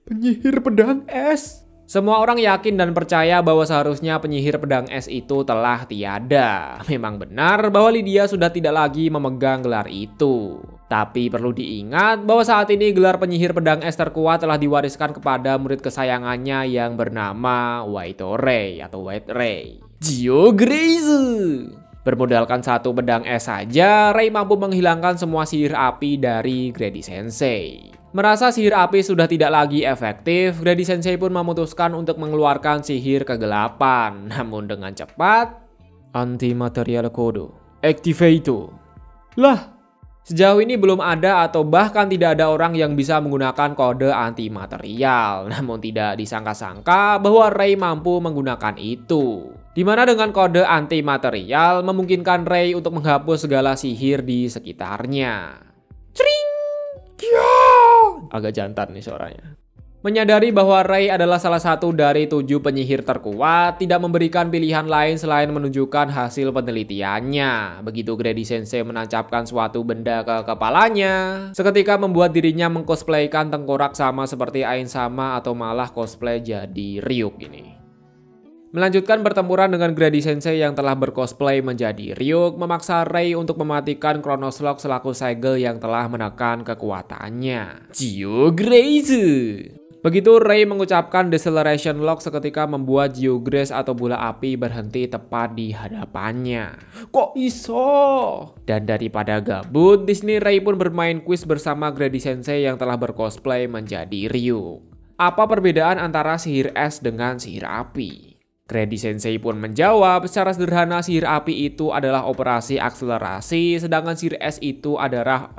Penyihir pedang es. Semua orang yakin dan percaya bahwa seharusnya penyihir pedang es itu telah tiada. Memang benar bahwa Lydia sudah tidak lagi memegang gelar itu. Tapi perlu diingat bahwa saat ini gelar penyihir pedang es terkuat telah diwariskan kepada murid kesayangannya yang bernama White Ray atau White Ray. Geograze. Bermodalkan 1 pedang es saja, Ray mampu menghilangkan semua sihir api dari Grady Sensei. Merasa sihir api sudah tidak lagi efektif, Grady Sensei pun memutuskan untuk mengeluarkan sihir kegelapan. Namun dengan cepat, Anti-Material Code Activate. Lah, Sejauh ini belum ada atau bahkan tidak ada orang yang bisa menggunakan kode anti material. Namun tidak disangka-sangka bahwa Ray mampu menggunakan itu. Dimana dengan kode anti material memungkinkan Ray untuk menghapus segala sihir di sekitarnya. Cering! Agak jantan nih suaranya. Menyadari bahwa Ray adalah salah satu dari 7 penyihir terkuat, tidak memberikan pilihan lain selain menunjukkan hasil penelitiannya. Begitu Grady Sensei menancapkan suatu benda ke kepalanya, seketika membuat dirinya mengcosplaykan tengkorak sama seperti Ain Sama atau malah cosplay jadi Ryuk ini. Melanjutkan pertempuran dengan Grady Sensei yang telah bercosplay menjadi Ryuk, memaksa Ray untuk mematikan Chronos Lock selaku segel yang telah menekan kekuatannya. Geograce! Begitu Ray mengucapkan Deceleration Lock, seketika membuat Geograce atau bola api berhenti tepat di hadapannya. kok iso? Dan daripada gabut, di sini Ray pun bermain kuis bersama Grady Sensei yang telah bercosplay menjadi Ryuk. Apa perbedaan antara sihir es dengan sihir api? Grady Sensei pun menjawab secara sederhana sihir api itu adalah operasi akselerasi, sedangkan sihir es itu adalah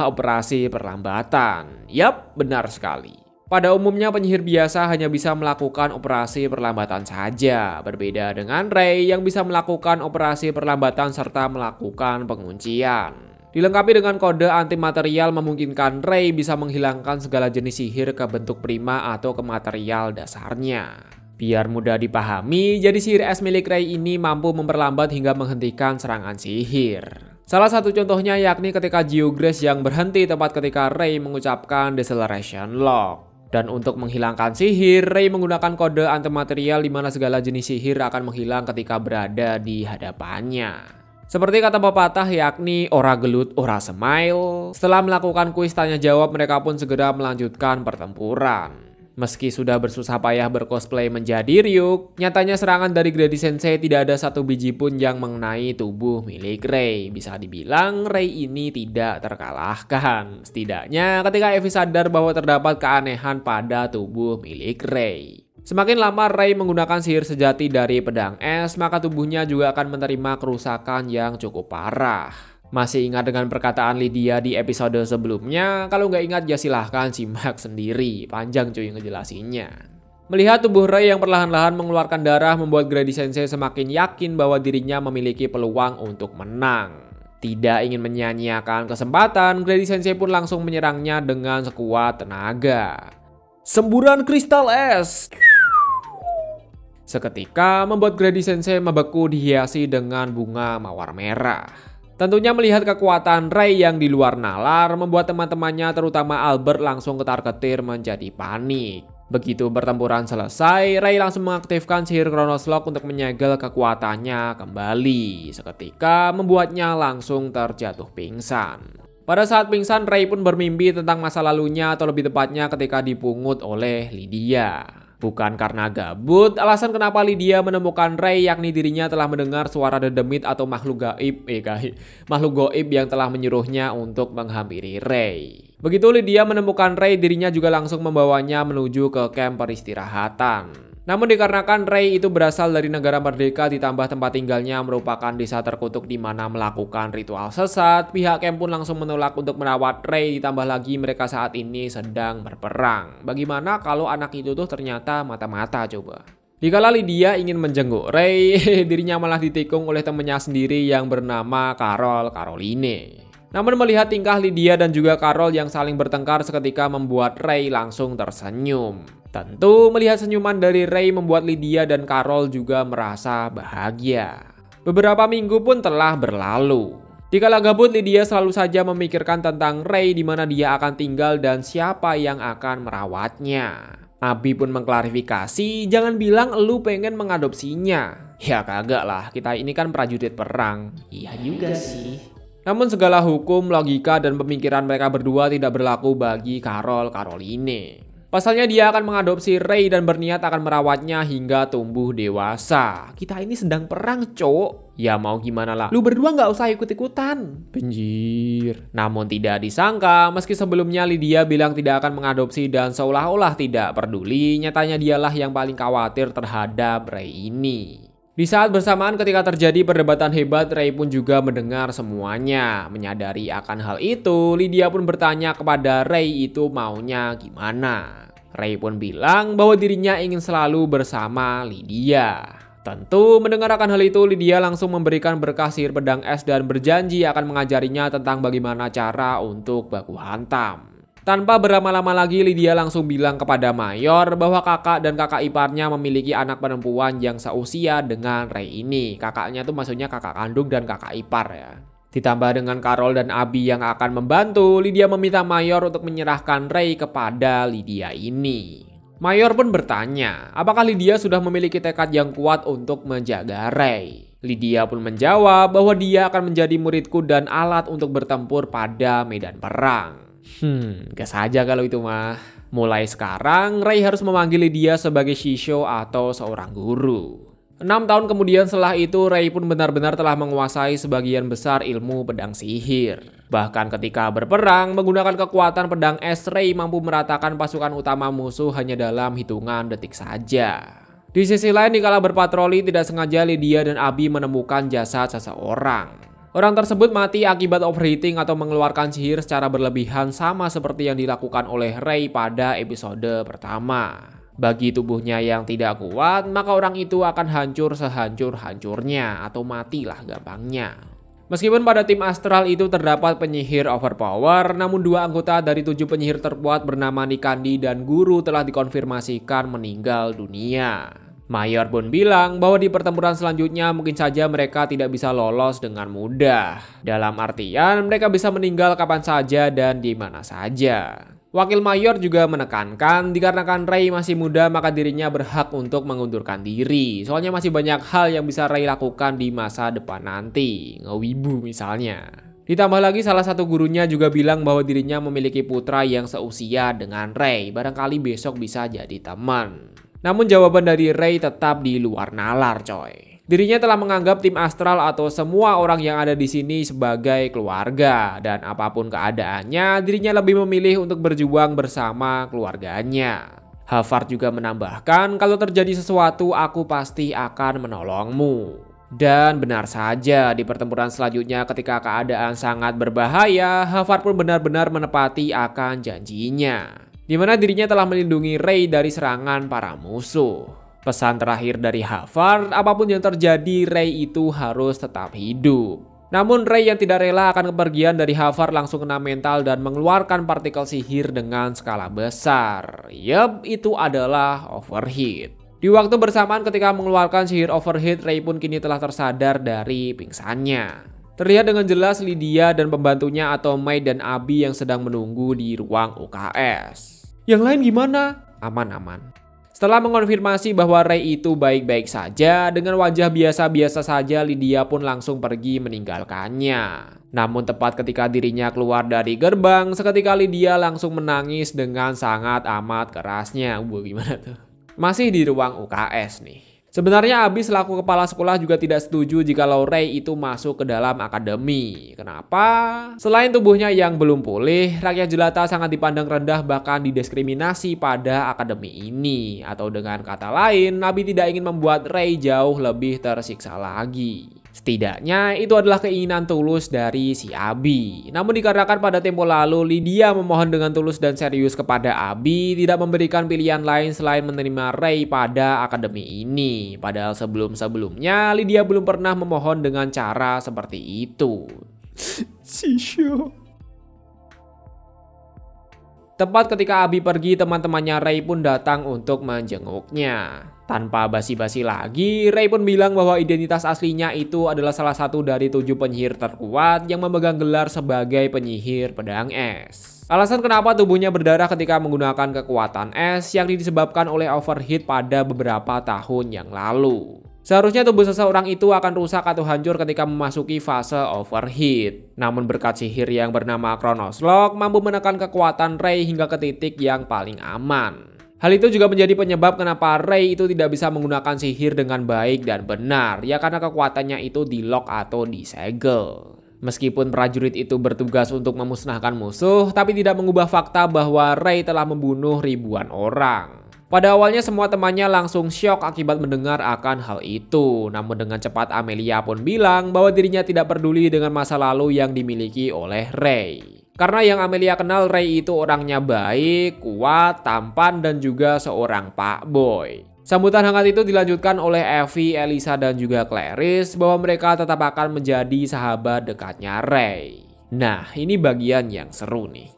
operasi perlambatan. Yap, benar sekali. Pada umumnya penyihir biasa hanya bisa melakukan operasi perlambatan saja, berbeda dengan Ray yang bisa melakukan operasi perlambatan serta melakukan penguncian. Dilengkapi dengan kode anti material memungkinkan Ray bisa menghilangkan segala jenis sihir ke bentuk prima atau ke material dasarnya. Biar mudah dipahami, jadi sihir es milik Ray ini mampu memperlambat hingga menghentikan serangan sihir. Salah satu contohnya yakni ketika Geograce yang berhenti tepat ketika Ray mengucapkan Deceleration Lock. Dan untuk menghilangkan sihir, Ray menggunakan kode anti material di mana segala jenis sihir akan menghilang ketika berada di hadapannya. Seperti kata pepatah yakni ora gelut ora smile. Setelah melakukan kuis tanya jawab, mereka pun segera melanjutkan pertempuran. Meski sudah bersusah payah bercosplay menjadi Ryuk, nyatanya serangan dari Grady Sensei tidak ada satu biji pun yang mengenai tubuh milik Ray. Bisa dibilang Ray ini tidak terkalahkan. Setidaknya ketika Evi sadar bahwa terdapat keanehan pada tubuh milik Ray. Semakin lama Ray menggunakan sihir sejati dari pedang es, maka tubuhnya juga akan menerima kerusakan yang cukup parah. Masih ingat dengan perkataan Lydia di episode sebelumnya? Kalau nggak ingat ya silahkan simak sendiri, panjang cuy ngejelasinnya. Melihat tubuh Ray yang perlahan-lahan mengeluarkan darah membuat Grady Sensei semakin yakin bahwa dirinya memiliki peluang untuk menang. Tidak ingin menyia-nyiakan kesempatan, Grady Sensei pun langsung menyerangnya dengan sekuat tenaga. Semburan kristal es! Seketika membuat Grady Sensei membeku dihiasi dengan bunga mawar merah. Tentunya melihat kekuatan Ray yang di luar nalar membuat teman-temannya terutama Albert langsung ketar-ketir menjadi panik. Begitu pertempuran selesai, Ray langsung mengaktifkan sihir Chronos Lock untuk menyegel kekuatannya kembali. Seketika membuatnya langsung terjatuh pingsan. Pada saat pingsan, Ray pun bermimpi tentang masa lalunya atau lebih tepatnya ketika dipungut oleh Lydia. Bukan karena gabut, alasan kenapa Lydia menemukan Ray yakni dirinya telah mendengar suara dedemit atau makhluk gaib yang telah menyuruhnya untuk menghampiri Ray. Begitu Lydia menemukan Ray, dirinya juga langsung membawanya menuju ke camp peristirahatan. Namun dikarenakan Ray itu berasal dari negara merdeka ditambah tempat tinggalnya merupakan desa terkutuk di mana melakukan ritual sesat, pihak camp pun langsung menolak untuk merawat Ray, ditambah lagi mereka saat ini sedang berperang. Bagaimana kalau anak itu tuh ternyata mata-mata coba? Dikala Lydia ingin menjenguk Ray, dirinya malah ditikung oleh temannya sendiri yang bernama Caroline. Namun melihat tingkah Lydia dan juga Carol yang saling bertengkar seketika membuat Ray langsung tersenyum. Tentu melihat senyuman dari Ray membuat Lydia dan Carol juga merasa bahagia. Beberapa minggu pun telah berlalu. Dikala gabut, Lydia selalu saja memikirkan tentang Ray di mana dia akan tinggal dan siapa yang akan merawatnya. Abi pun mengklarifikasi, jangan bilang elu pengen mengadopsinya. Ya kagak lah, kita ini kan prajurit perang. Iya juga sih. Namun segala hukum, logika, dan pemikiran mereka berdua tidak berlaku bagi Caroline. Pasalnya dia akan mengadopsi Rey dan berniat akan merawatnya hingga tumbuh dewasa. Kita ini sedang perang, cok. Ya mau gimana lah, lu berdua nggak usah ikut-ikutan. Benjir. Namun tidak disangka, meski sebelumnya Lydia bilang tidak akan mengadopsi dan seolah-olah tidak peduli, nyatanya dialah yang paling khawatir terhadap Rey ini. Di saat bersamaan ketika terjadi perdebatan hebat, Rey pun juga mendengar semuanya. Menyadari akan hal itu, Lydia pun bertanya kepada Rey itu maunya gimana. Rey pun bilang bahwa dirinya ingin selalu bersama Lydia. Tentu mendengarkan hal itu, Lydia langsung memberikan berkah sihir pedang es dan berjanji akan mengajarinya tentang bagaimana cara untuk baku hantam. Tanpa berlama-lama lagi, Lydia langsung bilang kepada Mayor bahwa kakak dan kakak iparnya memiliki anak perempuan yang seusia dengan Rey ini. Kakaknya tuh maksudnya kakak kandung dan kakak ipar ya. Ditambah dengan Carol dan Abi yang akan membantu, Lydia meminta Mayor untuk menyerahkan Rey kepada Lydia ini. Mayor pun bertanya, apakah Lydia sudah memiliki tekad yang kuat untuk menjaga Rey? Lydia pun menjawab bahwa dia akan menjadi muridku dan alat untuk bertempur pada medan perang. Gas aja kalau itu mah. Mulai sekarang, Rey harus memanggil Lydia sebagai Shisho atau seorang guru. 6 tahun kemudian setelah itu, Rey pun benar-benar telah menguasai sebagian besar ilmu pedang sihir. Bahkan ketika berperang, menggunakan kekuatan pedang es, Rey mampu meratakan pasukan utama musuh hanya dalam hitungan detik saja. Di sisi lain, dikala berpatroli, tidak sengaja Lydia dan Abi menemukan jasad seseorang. Orang tersebut mati akibat overheating atau mengeluarkan sihir secara berlebihan sama seperti yang dilakukan oleh Rey pada episode pertama. Bagi tubuhnya yang tidak kuat, maka orang itu akan hancur sehancur-hancurnya atau matilah gampangnya. Meskipun pada tim astral itu terdapat penyihir overpower, namun 2 anggota dari 7 penyihir terkuat bernama Nikandi dan Guru telah dikonfirmasikan meninggal dunia. Mayor pun bilang bahwa di pertempuran selanjutnya mungkin saja mereka tidak bisa lolos dengan mudah. Dalam artian mereka bisa meninggal kapan saja dan di mana saja. Wakil Mayor juga menekankan dikarenakan Rey masih muda maka dirinya berhak untuk mengundurkan diri. Soalnya masih banyak hal yang bisa Rey lakukan di masa depan nanti. Ngewibu misalnya. Ditambah lagi salah satu gurunya juga bilang bahwa dirinya memiliki putra yang seusia dengan Rey. Barangkali besok bisa jadi teman. Namun jawaban dari Rey tetap di luar nalar coy. Dirinya telah menganggap tim astral atau semua orang yang ada di sini sebagai keluarga. Dan apapun keadaannya, dirinya lebih memilih untuk berjuang bersama keluarganya. Havard juga menambahkan kalau terjadi sesuatu aku pasti akan menolongmu. Dan benar saja di pertempuran selanjutnya ketika keadaan sangat berbahaya, Havard pun benar-benar menepati akan janjinya. Di mana dirinya telah melindungi Rey dari serangan para musuh. Pesan terakhir dari Havard, apapun yang terjadi, Rey itu harus tetap hidup. Namun Rey yang tidak rela akan kepergian dari Havard langsung kena mental dan mengeluarkan partikel sihir dengan skala besar. Yup, itu adalah overheat. Di waktu bersamaan ketika mengeluarkan sihir overheat, Rey pun kini telah tersadar dari pingsannya. Terlihat dengan jelas Lydia dan pembantunya atau Mei dan Abi yang sedang menunggu di ruang UKS. Yang lain gimana? Aman-aman. Setelah mengonfirmasi bahwa Rey itu baik-baik saja, dengan wajah biasa-biasa saja Lydia pun langsung pergi meninggalkannya. Namun tepat ketika dirinya keluar dari gerbang, seketika Lydia langsung menangis dengan sangat amat kerasnya. Gimana tuh? Masih di ruang UKS nih. Sebenarnya Abi selaku kepala sekolah juga tidak setuju jikalau Rey itu masuk ke dalam akademi. Kenapa? Selain tubuhnya yang belum pulih, rakyat jelata sangat dipandang rendah bahkan didiskriminasi pada akademi ini. Atau dengan kata lain, Abi tidak ingin membuat Rey jauh lebih tersiksa lagi. Setidaknya itu adalah keinginan tulus dari si Abi. Namun dikarenakan pada tempo lalu Lydia memohon dengan tulus dan serius kepada Abi, tidak memberikan pilihan lain selain menerima Rey pada akademi ini. Padahal sebelum-sebelumnya Lydia belum pernah memohon dengan cara seperti itu. Shisho. Tepat ketika Abi pergi, teman-temannya Rey pun datang untuk menjenguknya. Tanpa basi-basi lagi, Rey pun bilang bahwa identitas aslinya itu adalah salah satu dari 7 penyihir terkuat yang memegang gelar sebagai penyihir pedang es. Alasan kenapa tubuhnya berdarah ketika menggunakan kekuatan es yakni disebabkan oleh overheat pada beberapa tahun yang lalu. Seharusnya tubuh seseorang itu akan rusak atau hancur ketika memasuki fase overheat. Namun berkat sihir yang bernama Chronos Lock mampu menekan kekuatan Rey hingga ke titik yang paling aman. Hal itu juga menjadi penyebab kenapa Rey itu tidak bisa menggunakan sihir dengan baik dan benar, ya karena kekuatannya itu di lock atau disegel. Meskipun prajurit itu bertugas untuk memusnahkan musuh, tapi tidak mengubah fakta bahwa Rey telah membunuh ribuan orang. Pada awalnya semua temannya langsung syok akibat mendengar akan hal itu. Namun dengan cepat Amelia pun bilang bahwa dirinya tidak peduli dengan masa lalu yang dimiliki oleh Rey. Karena yang Amelia kenal, Rey itu orangnya baik, kuat, tampan, dan juga seorang pak boy. Sambutan hangat itu dilanjutkan oleh Evie, Elisa, dan juga Clarice bahwa mereka tetap akan menjadi sahabat dekatnya Rey. Nah, ini bagian yang seru nih.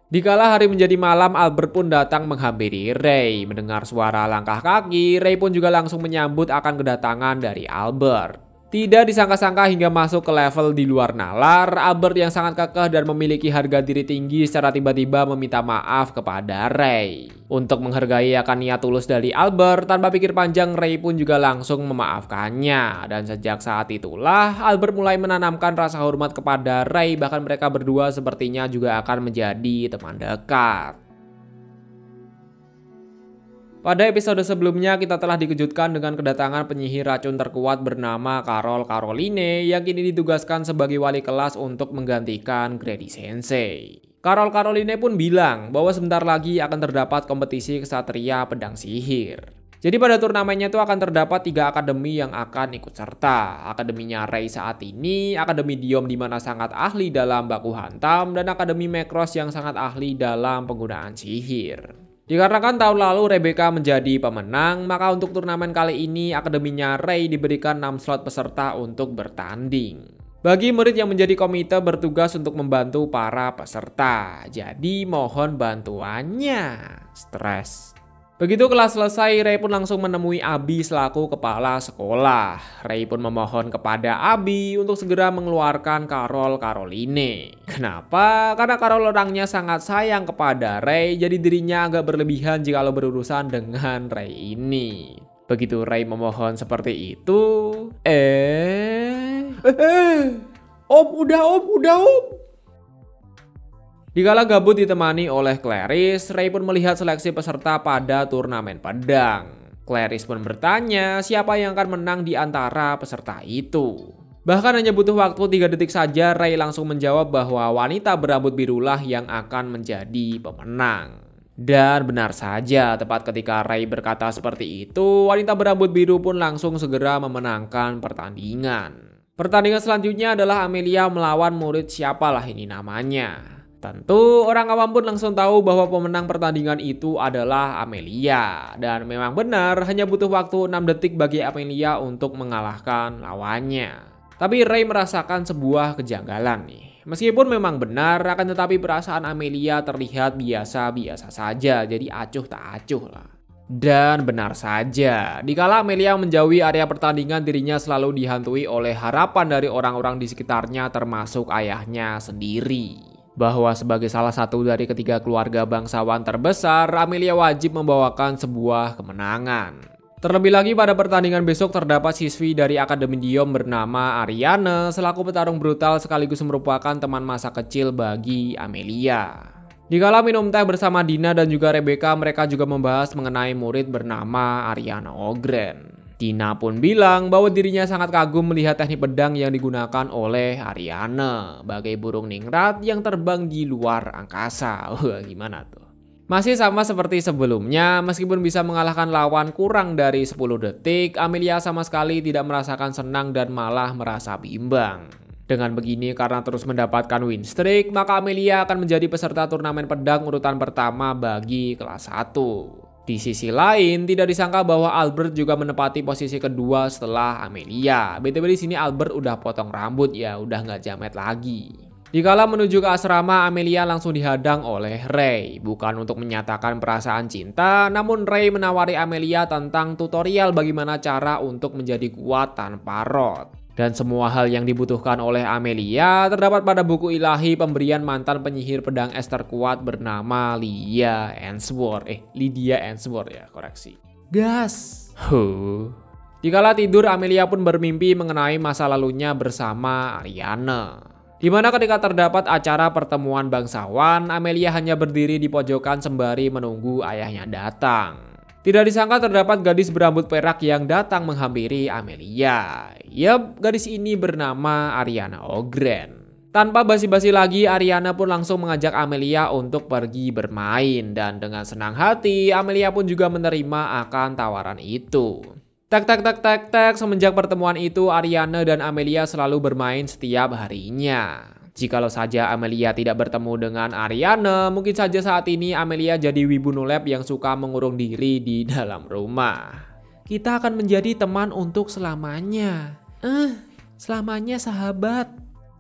Dikala hari menjadi malam, Albert pun datang menghampiri Rey. Mendengar suara langkah kaki, Rey pun juga langsung menyambut akan kedatangan dari Albert. Tidak disangka-sangka hingga masuk ke level di luar nalar, Albert yang sangat kekeh dan memiliki harga diri tinggi secara tiba-tiba meminta maaf kepada Rey. Untuk menghargai akan niat tulus dari Albert, tanpa pikir panjang Rey pun juga langsung memaafkannya. Dan sejak saat itulah Albert mulai menanamkan rasa hormat kepada Rey, bahkan mereka berdua sepertinya juga akan menjadi teman dekat. Pada episode sebelumnya kita telah dikejutkan dengan kedatangan penyihir racun terkuat bernama Carol Caroline yang kini ditugaskan sebagai wali kelas untuk menggantikan Grady Sensei. Carol Caroline pun bilang bahwa sebentar lagi akan terdapat kompetisi kesatria pedang sihir. Jadi pada turnamennya itu akan terdapat 3 akademi yang akan ikut serta. Akademinya Rey saat ini, Akademi Diom di mana sangat ahli dalam baku hantam, dan Akademi Macross yang sangat ahli dalam penggunaan sihir. Dikarenakan tahun lalu Rebecca menjadi pemenang, maka untuk turnamen kali ini akademinya Rey diberikan 6 slot peserta untuk bertanding. Bagi murid yang menjadi komite bertugas untuk membantu para peserta, jadi mohon bantuannya. Stres. Begitu kelas selesai, Rey pun langsung menemui Abi selaku kepala sekolah. Rey pun memohon kepada Abi untuk segera mengeluarkan Carol Caroline. Kenapa? Karena Carol orangnya sangat sayang kepada Rey, jadi dirinya agak berlebihan jika berurusan dengan Rey ini. Begitu Rey memohon seperti itu, Om, udah om. Dikala gabut ditemani oleh Clarice, Rey pun melihat seleksi peserta pada turnamen pedang. Clarice pun bertanya siapa yang akan menang di antara peserta itu. Bahkan hanya butuh waktu 3 detik saja, Rey langsung menjawab bahwa wanita berambut birulah yang akan menjadi pemenang. Dan benar saja, tepat ketika Rey berkata seperti itu, wanita berambut biru pun langsung segera memenangkan pertandingan. Pertandingan selanjutnya adalah Amelia melawan murid siapalah ini namanya. Tentu orang awam pun langsung tahu bahwa pemenang pertandingan itu adalah Amelia. Dan memang benar hanya butuh waktu 6 detik bagi Amelia untuk mengalahkan lawannya. Tapi Rey merasakan sebuah kejanggalan nih. Meskipun memang benar, akan tetapi perasaan Amelia terlihat biasa-biasa saja. Jadi acuh tak acuh lah. Dan benar saja, dikala Amelia menjauhi area pertandingan, dirinya selalu dihantui oleh harapan dari orang-orang di sekitarnya termasuk ayahnya sendiri. Bahwa sebagai salah satu dari ketiga keluarga bangsawan terbesar, Amelia wajib membawakan sebuah kemenangan. Terlebih lagi pada pertandingan besok terdapat siswi dari Akademi Diom bernama Ariane selaku petarung brutal sekaligus merupakan teman masa kecil bagi Amelia. Dikala minum teh bersama Dina dan juga Rebecca, mereka juga membahas mengenai murid bernama Ariana Ogren. Dina pun bilang bahwa dirinya sangat kagum melihat teknik pedang yang digunakan oleh Ariane, bagai burung ningrat yang terbang di luar angkasa. Wah, gimana tuh? Masih sama seperti sebelumnya, meskipun bisa mengalahkan lawan kurang dari 10 detik, Amelia sama sekali tidak merasakan senang dan malah merasa bimbang. Dengan begini, karena terus mendapatkan win streak, maka Amelia akan menjadi peserta turnamen pedang urutan pertama bagi kelas 1. Di sisi lain, tidak disangka bahwa Albert juga menempati posisi kedua setelah Amelia. BTW di sini Albert udah potong rambut ya, udah nggak jamet lagi. Dikala menuju ke asrama, Amelia langsung dihadang oleh Rey. Bukan untuk menyatakan perasaan cinta, namun Rey menawari Amelia tentang tutorial bagaimana cara untuk menjadi kuat tanpa rod. Dan semua hal yang dibutuhkan oleh Amelia terdapat pada buku ilahi pemberian mantan penyihir pedang es terkuat bernama Lydia Ainsworth ya, koreksi. Gas. Dikala tidur, Amelia pun bermimpi mengenai masa lalunya bersama Ariana. Di mana ketika terdapat acara pertemuan bangsawan, Amelia hanya berdiri di pojokan sembari menunggu ayahnya datang. Tidak disangka terdapat gadis berambut perak yang datang menghampiri Amelia. Yap, gadis ini bernama Ariana Ogren. Tanpa basi-basi lagi, Ariana pun langsung mengajak Amelia untuk pergi bermain. Dan dengan senang hati, Amelia pun juga menerima akan tawaran itu. Tek, semenjak pertemuan itu, Ariana dan Amelia selalu bermain setiap harinya. Jikalau saja Amelia tidak bertemu dengan Ariana, mungkin saja saat ini Amelia jadi wibu nolep yang suka mengurung diri di dalam rumah. Kita akan menjadi teman untuk selamanya. Selamanya sahabat.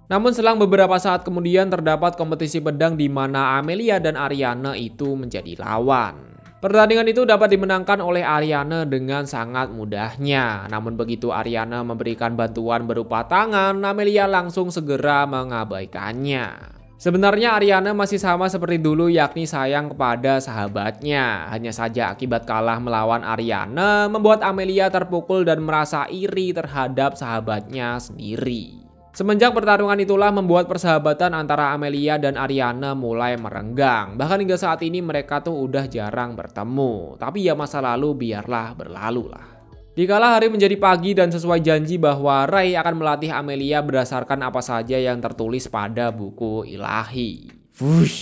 Namun selang beberapa saat kemudian terdapat kompetisi pedang di mana Amelia dan Ariana itu menjadi lawan. Pertandingan itu dapat dimenangkan oleh Ariana dengan sangat mudahnya. Namun begitu Ariana memberikan bantuan berupa tangan, Amelia langsung segera mengabaikannya. Sebenarnya Ariana masih sama seperti dulu, yakni sayang kepada sahabatnya. Hanya saja akibat kalah melawan Ariana membuat Amelia terpukul dan merasa iri terhadap sahabatnya sendiri. Semenjak pertarungan itulah membuat persahabatan antara Amelia dan Ariana mulai merenggang. Bahkan hingga saat ini mereka tuh udah jarang bertemu. Tapi ya masa lalu biarlah berlalu lah. Dikala hari menjadi pagi dan sesuai janji bahwa Ray akan melatih Amelia berdasarkan apa saja yang tertulis pada buku ilahi. Wush,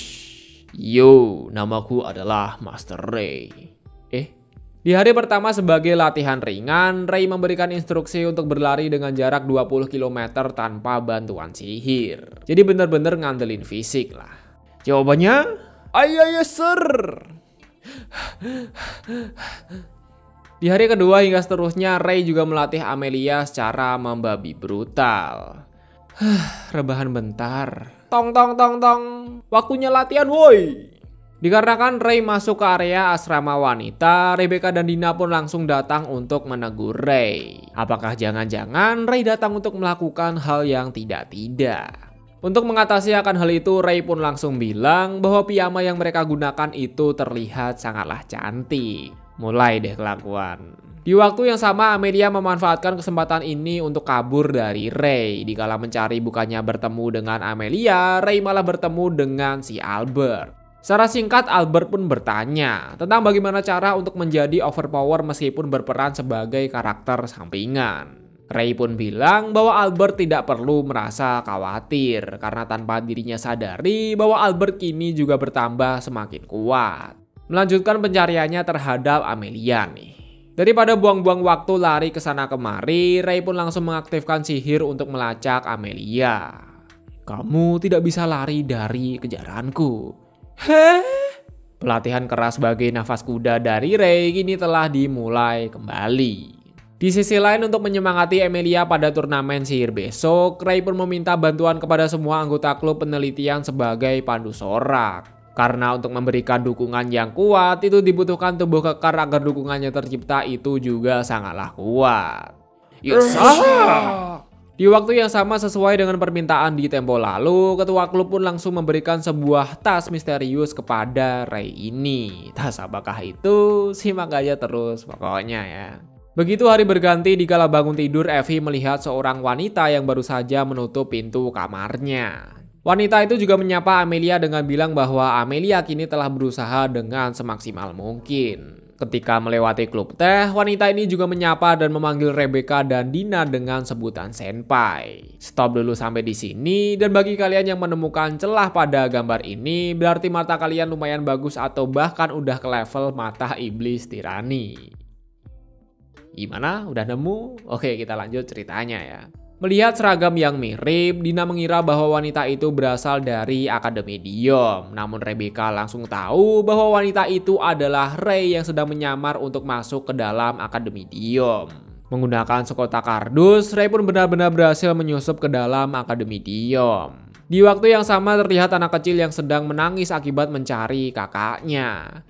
yo, namaku adalah Master Ray. Di hari pertama sebagai latihan ringan, Ray memberikan instruksi untuk berlari dengan jarak 20 km tanpa bantuan sihir. Jadi bener-bener ngandelin fisik lah. Jawabannya, yes sir. Di hari kedua hingga seterusnya, Ray juga melatih Amelia secara membabi brutal. Rebahan bentar. Tong. Waktunya latihan woi. Dikarenakan Ray masuk ke area asrama wanita, Rebecca dan Dina pun langsung datang untuk menegur Ray. Apakah jangan-jangan Ray datang untuk melakukan hal yang tidak-tidak? Untuk mengatasi akan hal itu, Ray pun langsung bilang bahwa piyama yang mereka gunakan itu terlihat sangatlah cantik. Mulai deh kelakuan. Di waktu yang sama, Amelia memanfaatkan kesempatan ini untuk kabur dari Ray. Dikala mencari bukannya bertemu dengan Amelia, Ray malah bertemu dengan si Albert. Secara singkat, Albert pun bertanya tentang bagaimana cara untuk menjadi overpower meskipun berperan sebagai karakter sampingan. Ray pun bilang bahwa Albert tidak perlu merasa khawatir karena tanpa dirinya sadari bahwa Albert kini juga bertambah semakin kuat. Melanjutkan pencariannya terhadap Amelia nih. Daripada buang-buang waktu lari ke sana kemari, Ray pun langsung mengaktifkan sihir untuk melacak Amelia. Kamu tidak bisa lari dari kejaranku. Pelatihan keras sebagai nafas kuda dari Ray kini telah dimulai kembali. Di sisi lain, untuk menyemangati Amelia pada turnamen sihir besok, Ray pun meminta bantuan kepada semua anggota klub penelitian sebagai pandu sorak. Karena untuk memberikan dukungan yang kuat itu dibutuhkan tubuh kekar agar dukungannya tercipta itu juga sangatlah kuat. Yes. Di waktu yang sama sesuai dengan permintaan di tempo lalu, ketua klub pun langsung memberikan sebuah tas misterius kepada Ray ini. Tas apakah itu? Simak aja terus pokoknya ya. Begitu hari berganti, dikala bangun tidur, Evie melihat seorang wanita yang baru saja menutup pintu kamarnya. Wanita itu juga menyapa Amelia dengan bilang bahwa Amelia kini telah berusaha dengan semaksimal mungkin. Ketika melewati klub teh, wanita ini juga menyapa dan memanggil Rebecca dan Dina dengan sebutan senpai. Stop dulu sampai di sini, dan bagi kalian yang menemukan celah pada gambar ini, berarti mata kalian lumayan bagus atau bahkan udah ke level mata iblis tirani. Gimana? Udah nemu? Oke, kita lanjut ceritanya ya. Melihat seragam yang mirip, Dina mengira bahwa wanita itu berasal dari Akademi Diom. Namun Rebecca langsung tahu bahwa wanita itu adalah Ray yang sedang menyamar untuk masuk ke dalam Akademi Diom. Menggunakan sekotak kardus, Ray pun benar-benar berhasil menyusup ke dalam Akademi Diom. Di waktu yang sama terlihat anak kecil yang sedang menangis akibat mencari kakaknya.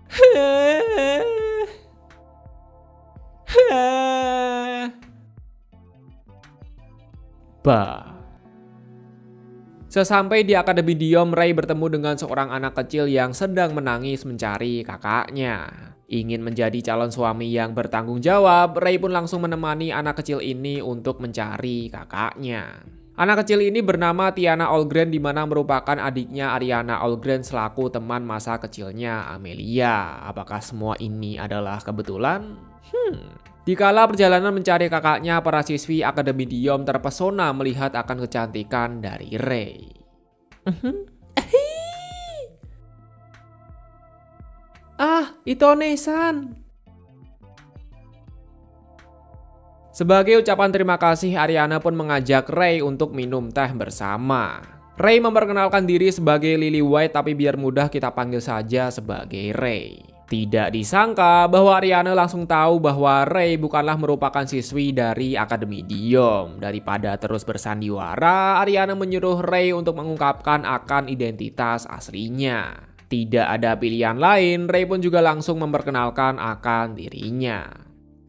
Sesampai di Akademi Diom, Ray bertemu dengan seorang anak kecil yang sedang menangis mencari kakaknya. Ingin menjadi calon suami yang bertanggung jawab, Ray pun langsung menemani anak kecil ini untuk mencari kakaknya. Anak kecil ini bernama Tiana Olgren, di mana merupakan adiknya Ariana Olgren selaku teman masa kecilnya Amelia. Apakah semua ini adalah kebetulan? Dikala perjalanan mencari kakaknya, para siswi Akademi Diom terpesona melihat akan kecantikan dari Ray. Ah, Itone-san. Sebagai ucapan terima kasih, Ariana pun mengajak Ray untuk minum teh bersama. Ray memperkenalkan diri sebagai Lily White, tapi biar mudah kita panggil saja sebagai Ray. Tidak disangka bahwa Ariana langsung tahu bahwa Ray bukanlah merupakan siswi dari Akademi Diom. Daripada terus bersandiwara, Ariana menyuruh Ray untuk mengungkapkan akan identitas aslinya. Tidak ada pilihan lain, Ray pun juga langsung memperkenalkan akan dirinya.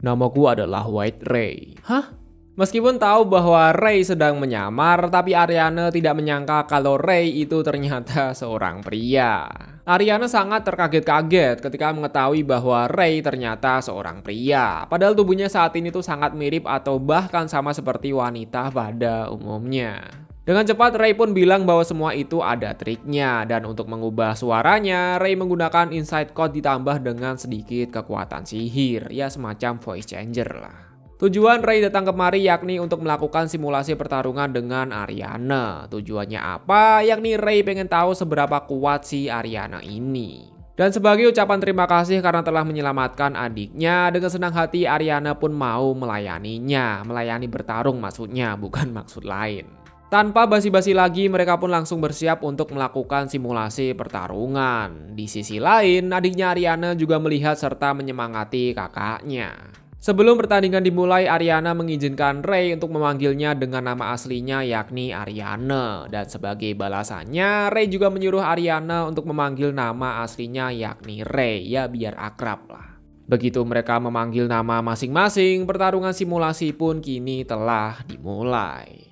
Namaku adalah White Ray. Hah? Meskipun tahu bahwa Ray sedang menyamar, tapi Ariana tidak menyangka kalau Ray itu ternyata seorang pria. Ariana sangat terkaget-kaget ketika mengetahui bahwa Ray ternyata seorang pria. Padahal tubuhnya saat ini tuh sangat mirip atau bahkan sama seperti wanita pada umumnya. Dengan cepat Ray pun bilang bahwa semua itu ada triknya, dan untuk mengubah suaranya, Ray menggunakan inside code ditambah dengan sedikit kekuatan sihir, ya semacam voice changer lah. Tujuan Ray datang kemari yakni untuk melakukan simulasi pertarungan dengan Ariana. Tujuannya apa? Yakni Ray pengen tahu seberapa kuat si Ariana ini. Dan sebagai ucapan terima kasih karena telah menyelamatkan adiknya, dengan senang hati Ariana pun mau melayaninya. Melayani bertarung maksudnya, bukan maksud lain. Tanpa basi-basi lagi, mereka pun langsung bersiap untuk melakukan simulasi pertarungan. Di sisi lain, adiknya Ariana juga melihat serta menyemangati kakaknya. Sebelum pertandingan dimulai, Ariana mengizinkan Ray untuk memanggilnya dengan nama aslinya yakni Ariana. Dan sebagai balasannya, Ray juga menyuruh Ariana untuk memanggil nama aslinya yakni Ray, ya biar akrab lah. Begitu mereka memanggil nama masing-masing, pertarungan simulasi pun kini telah dimulai.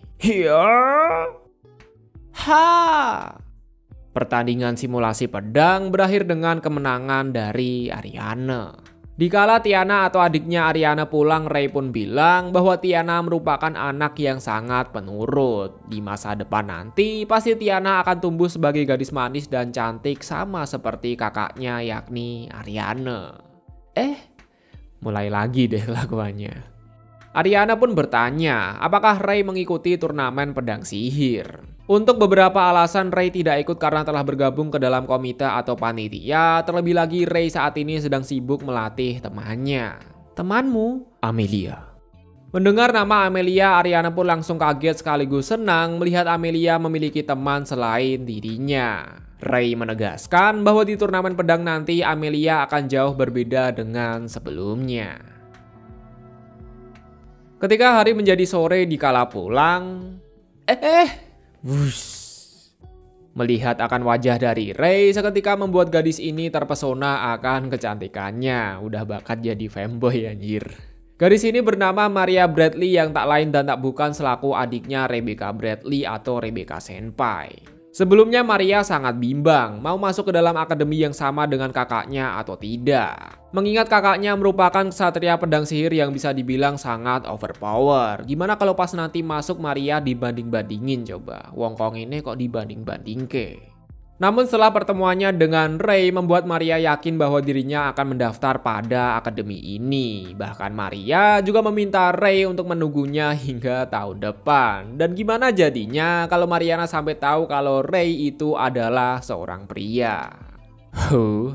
Pertandingan simulasi pedang berakhir dengan kemenangan dari Ariana. Dikala Tiana atau adiknya Ariana pulang, Ray pun bilang bahwa Tiana merupakan anak yang sangat penurut. Di masa depan nanti, pasti Tiana akan tumbuh sebagai gadis manis dan cantik sama seperti kakaknya yakni Ariana. Mulai lagi deh kelakuannya. Ariana pun bertanya, apakah Ray mengikuti turnamen pedang sihir. Untuk beberapa alasan Ray tidak ikut karena telah bergabung ke dalam komite atau panitia. Terlebih lagi Ray saat ini sedang sibuk melatih temannya. Temanmu? Amelia. Mendengar nama Amelia, Ariana pun langsung kaget sekaligus senang melihat Amelia memiliki teman selain dirinya. Ray menegaskan bahwa di turnamen pedang nanti Amelia akan jauh berbeda dengan sebelumnya. Ketika hari menjadi sore dikala pulang, melihat akan wajah dari Ray seketika membuat gadis ini terpesona akan kecantikannya. Udah bakat jadi fanboy anjir. Gadis ini bernama Maria Bradley yang tak lain dan tak bukan selaku adiknya Rebecca Bradley atau Rebecca Senpai. Sebelumnya Maria sangat bimbang mau masuk ke dalam akademi yang sama dengan kakaknya atau tidak. Mengingat kakaknya merupakan ksatria pedang sihir yang bisa dibilang sangat overpower. Gimana kalau pas nanti masuk Maria dibanding-bandingin coba. Wong kong ini kok dibanding-banding ke. Namun setelah pertemuannya dengan Ray membuat Maria yakin bahwa dirinya akan mendaftar pada akademi ini. Bahkan Maria juga meminta Ray untuk menunggunya hingga tahun depan. Dan gimana jadinya kalau Mariana sampai tahu kalau Ray itu adalah seorang pria?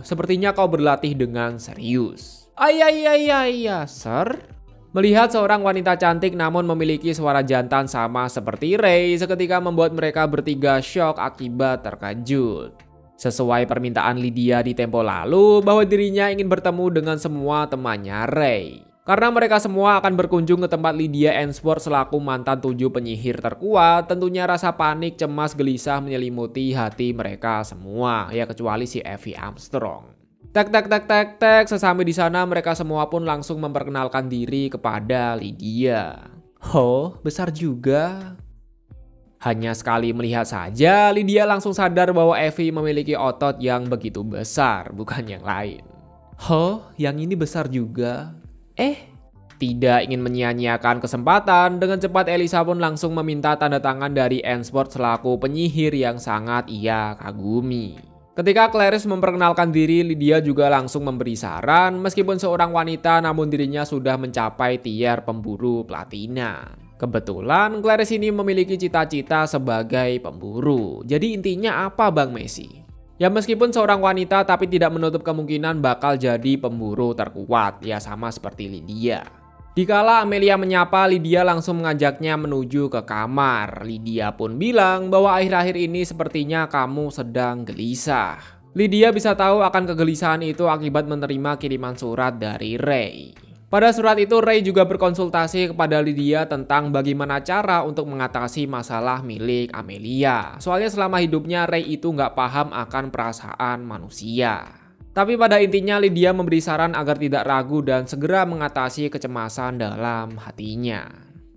Sepertinya kau berlatih dengan serius. Iya, sir. Melihat seorang wanita cantik namun memiliki suara jantan sama seperti Ray seketika membuat mereka bertiga syok akibat terkejut. Sesuai permintaan Lydia di tempo lalu bahwa dirinya ingin bertemu dengan semua temannya Ray. Karena mereka semua akan berkunjung ke tempat Lydia Ainsworth selaku mantan 7 penyihir terkuat, tentunya rasa panik, cemas, gelisah menyelimuti hati mereka semua, ya kecuali si Evie Armstrong. Tek, sesampai di sana mereka semua pun langsung memperkenalkan diri kepada Lydia. Besar juga. Hanya sekali melihat saja, Lydia langsung sadar bahwa Evie memiliki otot yang begitu besar, bukan yang lain. Yang ini besar juga. Tidak ingin menyia-nyiakan kesempatan, dengan cepat Elisa pun langsung meminta tanda tangan dari Ainsworth selaku penyihir yang sangat ia kagumi. Ketika Clarice memperkenalkan diri, Lydia juga langsung memberi saran, meskipun seorang wanita namun dirinya sudah mencapai tier pemburu platina. Kebetulan Clarice ini memiliki cita-cita sebagai pemburu. Jadi intinya apa Bang Messi? Ya meskipun seorang wanita tapi tidak menutup kemungkinan bakal jadi pemburu terkuat, ya sama seperti Lydia. Dikala Amelia menyapa, Lydia langsung mengajaknya menuju ke kamar. Lydia pun bilang bahwa akhir-akhir ini sepertinya kamu sedang gelisah. Lydia bisa tahu akan kegelisahan itu akibat menerima kiriman surat dari Ray. Pada surat itu Ray juga berkonsultasi kepada Lydia tentang bagaimana cara untuk mengatasi masalah milik Amelia. Soalnya selama hidupnya Ray itu nggak paham akan perasaan manusia. Tapi pada intinya Lydia memberi saran agar tidak ragu dan segera mengatasi kecemasan dalam hatinya.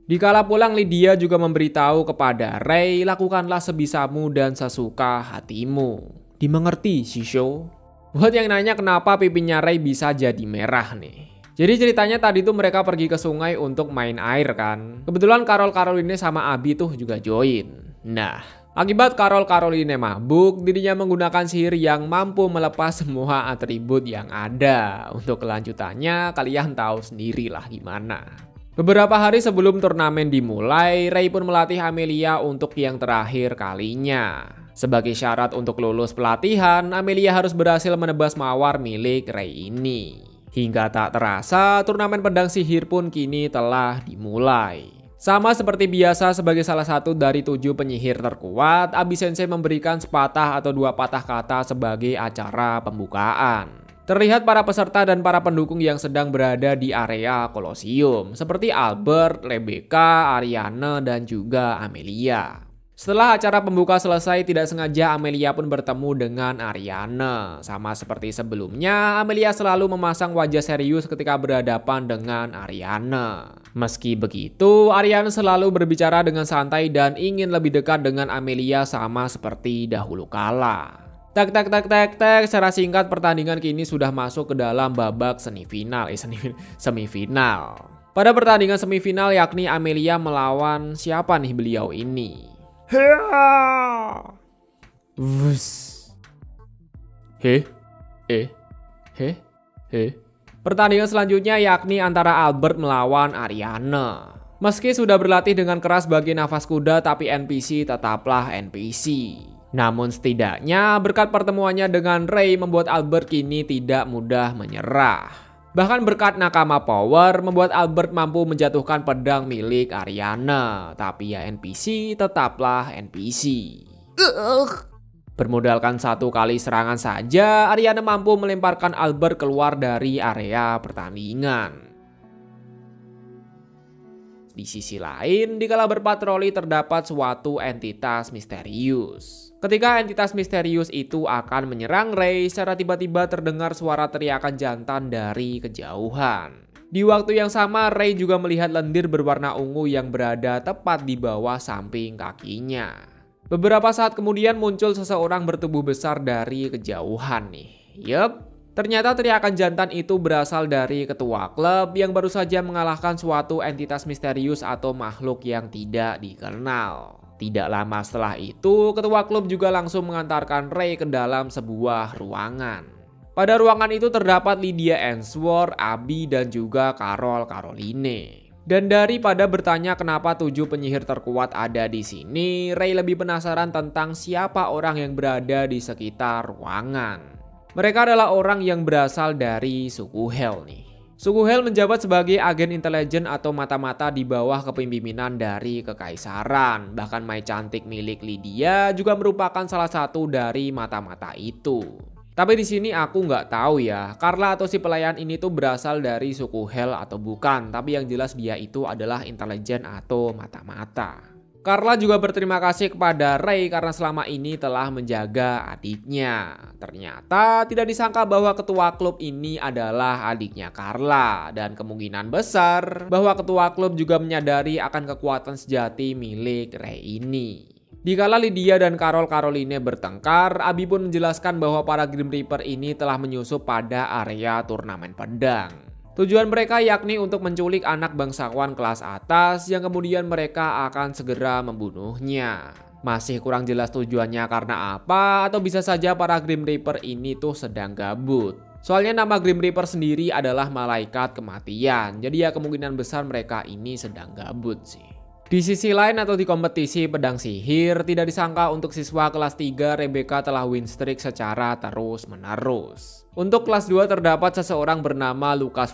Dikala pulang Lydia juga memberitahu kepada Ray, lakukanlah sebisamu dan sesuka hatimu. Dimengerti, Shisho? Buat yang nanya kenapa pipinya Ray bisa jadi merah nih. Jadi ceritanya tadi tuh mereka pergi ke sungai untuk main air kan. Kebetulan Caroline sama Abi tuh juga join. Nah, akibat Caroline mabuk, dirinya menggunakan sihir yang mampu melepas semua atribut yang ada. Untuk kelanjutannya kalian tahu sendirilah gimana. Beberapa hari sebelum turnamen dimulai, Ray pun melatih Amelia untuk yang terakhir kalinya. Sebagai syarat untuk lulus pelatihan, Amelia harus berhasil menebas mawar milik Ray ini. Hingga tak terasa, turnamen pedang sihir pun kini telah dimulai. Sama seperti biasa sebagai salah satu dari 7 penyihir terkuat, Abi Sensei memberikan sepatah atau 2 patah kata sebagai acara pembukaan. Terlihat para peserta dan para pendukung yang sedang berada di area Kolosium, seperti Albert, Rebecca, Ariane, dan juga Amelia. Setelah acara pembuka selesai, tidak sengaja Amelia pun bertemu dengan Ariane. Sama seperti sebelumnya, Amelia selalu memasang wajah serius ketika berhadapan dengan Ariane. Meski begitu, Ariane selalu berbicara dengan santai dan ingin lebih dekat dengan Amelia sama seperti dahulu kala. Tek. Secara singkat pertandingan kini sudah masuk ke dalam babak semifinal. Pada pertandingan semifinal yakni Amelia melawan siapa nih beliau ini? Pertandingan selanjutnya yakni antara Albert melawan Ariane. Meski sudah berlatih dengan keras bagi nafas kuda, tapi NPC tetaplah NPC. Namun setidaknya berkat pertemuannya dengan Ray membuat Albert kini tidak mudah menyerah. Bahkan berkat nakama power membuat Albert mampu menjatuhkan pedang milik Ariane. Tapi ya NPC tetaplah NPC. Bermodalkan 1 kali serangan saja, Ariane mampu melemparkan Albert keluar dari area pertandingan. Di sisi lain, dikala berpatroli terdapat suatu entitas misterius. Ketika entitas misterius itu akan menyerang Ray, secara tiba-tiba terdengar suara teriakan jantan dari kejauhan. Di waktu yang sama, Ray juga melihat lendir berwarna ungu yang berada tepat di bawah samping kakinya. Beberapa saat kemudian muncul seseorang bertubuh besar dari kejauhan nih. Ternyata teriakan jantan itu berasal dari ketua klub yang baru saja mengalahkan suatu entitas misterius atau makhluk yang tidak dikenal. Tidak lama setelah itu, ketua klub juga langsung mengantarkan Ray ke dalam sebuah ruangan. Pada ruangan itu terdapat Lydia Ainsworth, Abi, dan juga Caroline. Dan daripada bertanya kenapa 7 penyihir terkuat ada di sini, Ray lebih penasaran tentang siapa orang yang berada di sekitar ruangan. Mereka adalah orang yang berasal dari suku Hell nih. Suku Hell menjabat sebagai agen intelijen atau mata-mata di bawah kepemimpinan dari kekaisaran. Bahkan Mai Cantik milik Lydia juga merupakan salah satu dari mata-mata itu. Tapi di sini aku nggak tahu ya, Carla atau si pelayan ini tuh berasal dari suku Hell atau bukan. Tapi yang jelas dia itu adalah intelijen atau mata-mata. Carla juga berterima kasih kepada Ray karena selama ini telah menjaga adiknya. Ternyata tidak disangka bahwa ketua klub ini adalah adiknya Carla. Dan kemungkinan besar bahwa ketua klub juga menyadari akan kekuatan sejati milik Ray ini. Dikala Lydia dan Caroline bertengkar, Abi pun menjelaskan bahwa para Grim Reaper ini telah menyusup pada area turnamen pedang. Tujuan mereka yakni untuk menculik anak bangsawan kelas atas yang kemudian mereka akan segera membunuhnya. Masih kurang jelas tujuannya karena apa, atau bisa saja para Grim Reaper ini tuh sedang gabut. Soalnya nama Grim Reaper sendiri adalah malaikat kematian, jadi ya kemungkinan besar mereka ini sedang gabut sih. Di sisi lain atau di kompetisi pedang sihir, tidak disangka untuk siswa kelas 3 Rebecca telah win streak secara terus-menerus. Untuk kelas 2 terdapat seseorang bernama Lucas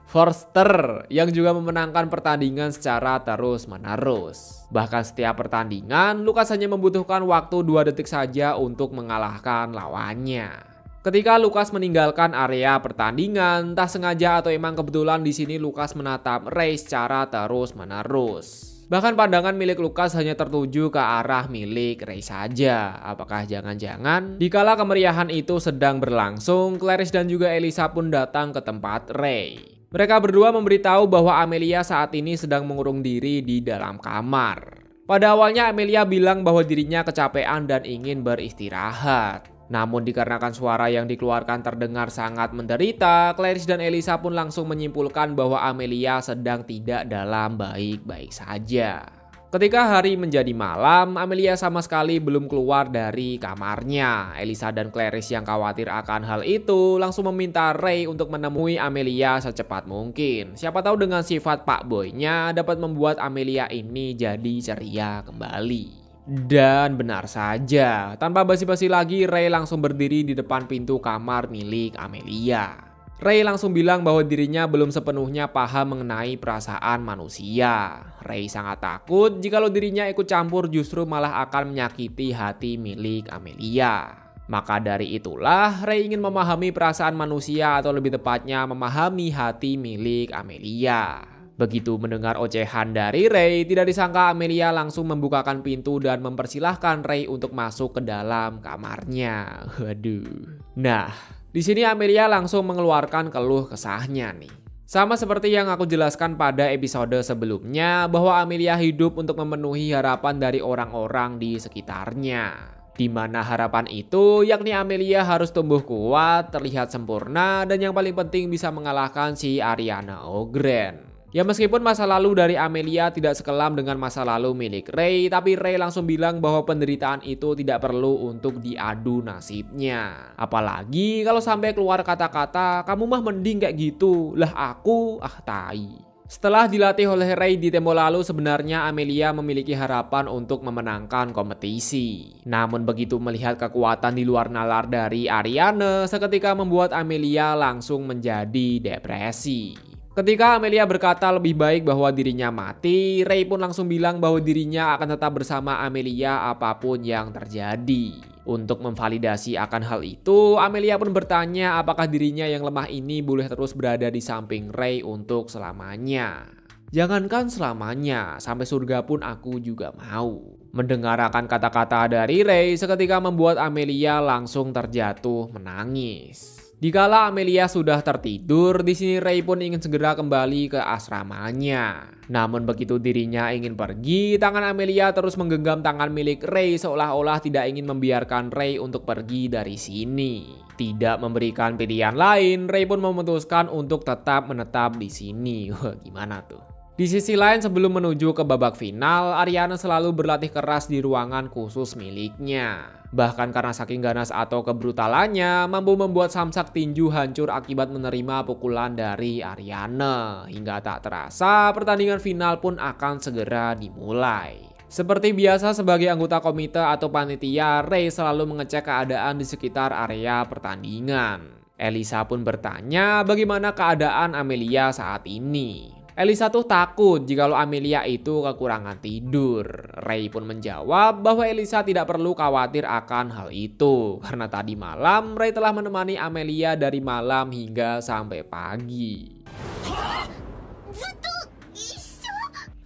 Forster yang juga memenangkan pertandingan secara terus-menerus. Bahkan setiap pertandingan, Lucas hanya membutuhkan waktu 2 detik saja untuk mengalahkan lawannya. Ketika Lucas meninggalkan area pertandingan, entah sengaja atau emang kebetulan di sini Lucas menatap Ray secara terus-menerus. Bahkan pandangan milik Lucas hanya tertuju ke arah milik Ray saja. Apakah jangan-jangan dikala kemeriahan itu sedang berlangsung, Clarice dan juga Elisa pun datang ke tempat Ray. Mereka berdua memberitahu bahwa Amelia saat ini sedang mengurung diri di dalam kamar. Pada awalnya Amelia bilang bahwa dirinya kecapean dan ingin beristirahat. Namun dikarenakan suara yang dikeluarkan terdengar sangat menderita, Clarice dan Elisa pun langsung menyimpulkan bahwa Amelia sedang tidak dalam baik-baik saja. Ketika hari menjadi malam, Amelia sama sekali belum keluar dari kamarnya. Elisa dan Clarice yang khawatir akan hal itu langsung meminta Ray untuk menemui Amelia secepat mungkin. Siapa tahu dengan sifat Pak Boy-nya dapat membuat Amelia ini jadi ceria kembali. Dan benar saja, tanpa basa-basi lagi Ray langsung berdiri di depan pintu kamar milik Amelia. Ray langsung bilang bahwa dirinya belum sepenuhnya paham mengenai perasaan manusia. Ray sangat takut jikalau dirinya ikut campur justru malah akan menyakiti hati milik Amelia. Maka dari itulah Ray ingin memahami perasaan manusia atau lebih tepatnya memahami hati milik Amelia. Begitu mendengar ocehan dari Ray, tidak disangka Amelia langsung membukakan pintu dan mempersilahkan Ray untuk masuk ke dalam kamarnya. Waduh. Nah, di sini Amelia langsung mengeluarkan keluh kesahnya nih. Sama seperti yang aku jelaskan pada episode sebelumnya, bahwa Amelia hidup untuk memenuhi harapan dari orang-orang di sekitarnya. Di mana harapan itu yakni Amelia harus tumbuh kuat, terlihat sempurna, dan yang paling penting bisa mengalahkan si Ariana Ogren. Ya meskipun masa lalu dari Amelia tidak sekelam dengan masa lalu milik Ray, tapi Ray langsung bilang bahwa penderitaan itu tidak perlu untuk diadu nasibnya. Apalagi kalau sampai keluar kata-kata, kamu mah mending kayak gitu, lah aku, tai. Setelah dilatih oleh Ray di tempo lalu, sebenarnya Amelia memiliki harapan untuk memenangkan kompetisi. Namun begitu melihat kekuatan di luar nalar dari Ariana, seketika membuat Amelia langsung menjadi depresi. Ketika Amelia berkata lebih baik bahwa dirinya mati, Ray pun langsung bilang bahwa dirinya akan tetap bersama Amelia apapun yang terjadi. Untuk memvalidasi akan hal itu, Amelia pun bertanya apakah dirinya yang lemah ini boleh terus berada di samping Ray untuk selamanya. Jangankan selamanya, sampai surga pun aku juga mau. Mendengar akan kata-kata dari Ray, seketika membuat Amelia langsung terjatuh menangis. Dikala Amelia sudah tertidur, di sini Ray pun ingin segera kembali ke asramanya. Namun begitu dirinya ingin pergi, tangan Amelia terus menggenggam tangan milik Ray seolah-olah tidak ingin membiarkan Ray untuk pergi dari sini. Tidak memberikan pilihan lain, Ray pun memutuskan untuk tetap menetap di sini. Wah, gimana tuh? Di sisi lain sebelum menuju ke babak final, Ariana selalu berlatih keras di ruangan khusus miliknya. Bahkan karena saking ganas atau kebrutalannya, mampu membuat samsak tinju hancur akibat menerima pukulan dari Ariana. Hingga tak terasa, pertandingan final pun akan segera dimulai. Seperti biasa sebagai anggota komite atau panitia, Ray selalu mengecek keadaan di sekitar area pertandingan. Elisa pun bertanya bagaimana keadaan Amelia saat ini. Elisa tuh takut jikalau Amelia itu kekurangan tidur. Ray pun menjawab bahwa Elisa tidak perlu khawatir akan hal itu. Karena tadi malam Ray telah menemani Amelia dari malam hingga sampai pagi.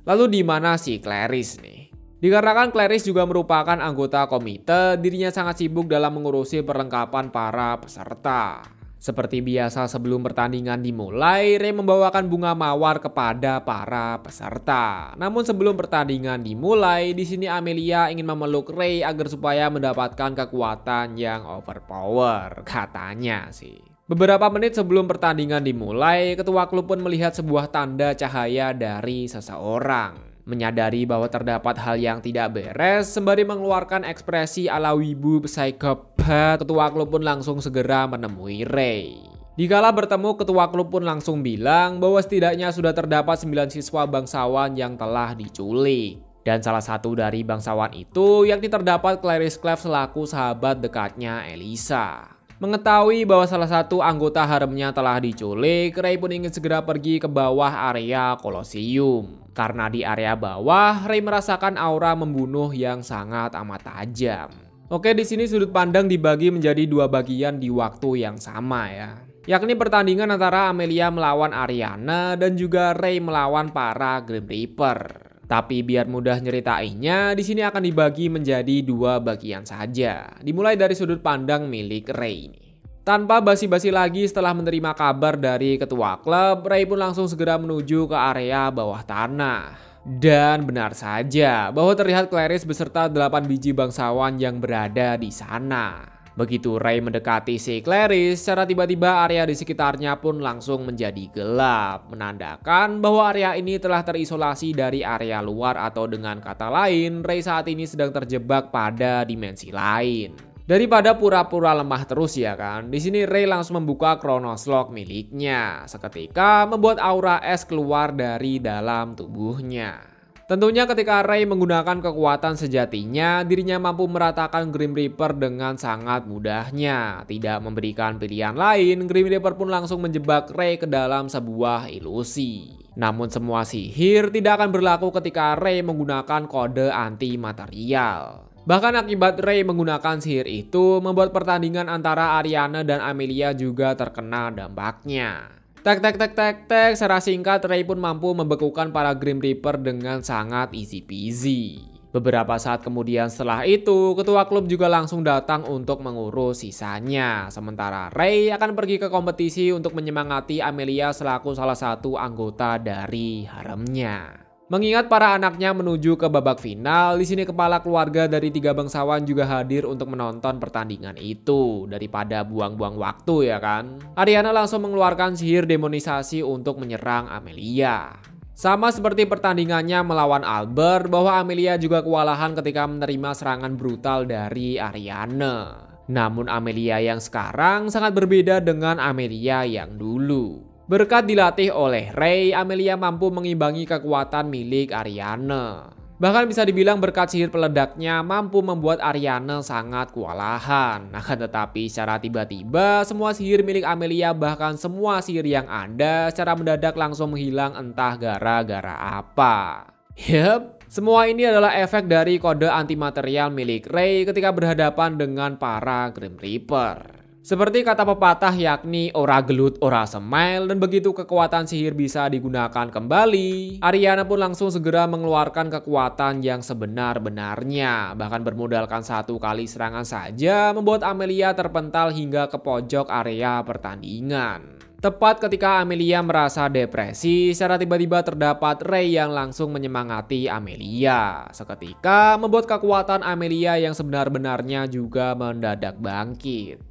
Lalu di mana si Clarice nih? Dikarenakan Clarice juga merupakan anggota komite, dirinya sangat sibuk dalam mengurusi perlengkapan para peserta. Seperti biasa sebelum pertandingan dimulai, Ray membawakan bunga mawar kepada para peserta. Namun sebelum pertandingan dimulai, di sini Amelia ingin memeluk Ray agar supaya mendapatkan kekuatan yang overpower, katanya sih. Beberapa menit sebelum pertandingan dimulai, ketua klub pun melihat sebuah tanda cahaya dari seseorang. Menyadari bahwa terdapat hal yang tidak beres, sembari mengeluarkan ekspresi ala wibu psikopat, ketua klub pun langsung segera menemui Ray. Dikala bertemu, ketua klub pun langsung bilang bahwa setidaknya sudah terdapat 9 siswa bangsawan yang telah diculik. Dan salah satu dari bangsawan itu yakni terdapat Clarice Clef selaku sahabat dekatnya Elisa. Mengetahui bahwa salah satu anggota haremnya telah diculik, Ray pun ingin segera pergi ke bawah area Kolosium. Karena di area bawah, Ray merasakan aura membunuh yang sangat amat tajam. Oke, di sini sudut pandang dibagi menjadi dua bagian di waktu yang sama ya. Yakni pertandingan antara Amelia melawan Ariana dan juga Ray melawan para Grim Reaper. Tapi biar mudah nyeritainnya, di sini akan dibagi menjadi dua bagian saja. Dimulai dari sudut pandang milik Ray ini. Tanpa basi-basi lagi, setelah menerima kabar dari ketua klub, Ray pun langsung segera menuju ke area bawah tanah. Dan benar saja bahwa terlihat Clarice beserta 8 biji bangsawan yang berada di sana. Begitu Ray mendekati si Clarice, secara tiba-tiba area di sekitarnya pun langsung menjadi gelap, menandakan bahwa area ini telah terisolasi dari area luar, atau dengan kata lain, Ray saat ini sedang terjebak pada dimensi lain. Daripada pura-pura lemah terus ya kan, di sini Ray langsung membuka Chronos Lock miliknya, seketika membuat aura es keluar dari dalam tubuhnya. Tentunya ketika Ray menggunakan kekuatan sejatinya, dirinya mampu meratakan Grim Reaper dengan sangat mudahnya. Tidak memberikan pilihan lain, Grim Reaper pun langsung menjebak Ray ke dalam sebuah ilusi. Namun semua sihir tidak akan berlaku ketika Ray menggunakan kode anti material. Bahkan akibat Ray menggunakan sihir itu, membuat pertandingan antara Ariana dan Amelia juga terkena dampaknya. Tek, secara singkat Ray pun mampu membekukan para Grim Reaper dengan sangat easy peasy. Beberapa saat kemudian setelah itu, ketua klub juga langsung datang untuk mengurus sisanya. Sementara Ray akan pergi ke kompetisi untuk menyemangati Amelia selaku salah satu anggota dari haremnya. Mengingat para anaknya menuju ke babak final, di sini kepala keluarga dari 3 bangsawan juga hadir untuk menonton pertandingan itu. Daripada buang-buang waktu ya kan. Ariana langsung mengeluarkan sihir demonisasi untuk menyerang Amelia. Sama seperti pertandingannya melawan Albert, bahwa Amelia juga kewalahan ketika menerima serangan brutal dari Ariana. Namun Amelia yang sekarang sangat berbeda dengan Amelia yang dulu. Berkat dilatih oleh Ray, Amelia mampu mengimbangi kekuatan milik Ariana. Bahkan bisa dibilang berkat sihir peledaknya mampu membuat Ariana sangat kewalahan. Akan tetapi secara tiba-tiba semua sihir milik Amelia, bahkan semua sihir yang ada, secara mendadak langsung menghilang entah gara-gara apa. Yup, semua ini adalah efek dari kode antimaterial milik Ray ketika berhadapan dengan para Grim Reaper. Seperti kata pepatah yakni ora gelut ora semile, dan begitu kekuatan sihir bisa digunakan kembali, Ariana pun langsung segera mengeluarkan kekuatan yang sebenar-benarnya. Bahkan bermodalkan 1 kali serangan saja membuat Amelia terpental hingga ke pojok area pertandingan. Tepat ketika Amelia merasa depresi, secara tiba-tiba terdapat Ray yang langsung menyemangati Amelia. Seketika membuat kekuatan Amelia yang sebenar-benarnya juga mendadak bangkit.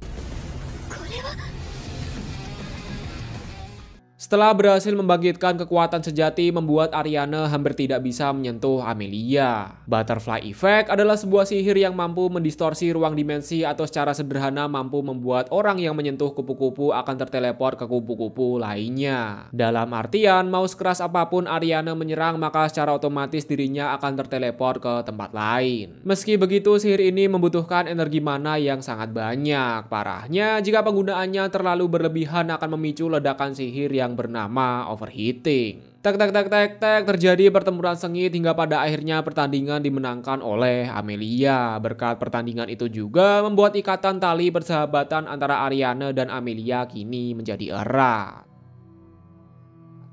Setelah berhasil membangkitkan kekuatan sejati, membuat Ariana hampir tidak bisa menyentuh Amelia. Butterfly Effect adalah sebuah sihir yang mampu mendistorsi ruang dimensi, atau secara sederhana mampu membuat orang yang menyentuh kupu-kupu akan terteleport ke kupu-kupu lainnya. Dalam artian, mau sekeras apapun Ariana menyerang, maka secara otomatis dirinya akan terteleport ke tempat lain. Meski begitu, sihir ini membutuhkan energi mana yang sangat banyak. Parahnya, jika penggunaannya terlalu berlebihan akan memicu ledakan sihir yang bernama overheating. Terjadi pertempuran sengit hingga pada akhirnya pertandingan dimenangkan oleh Amelia. Berkat pertandingan itu juga membuat ikatan tali persahabatan antara Ariana dan Amelia kini menjadi erat.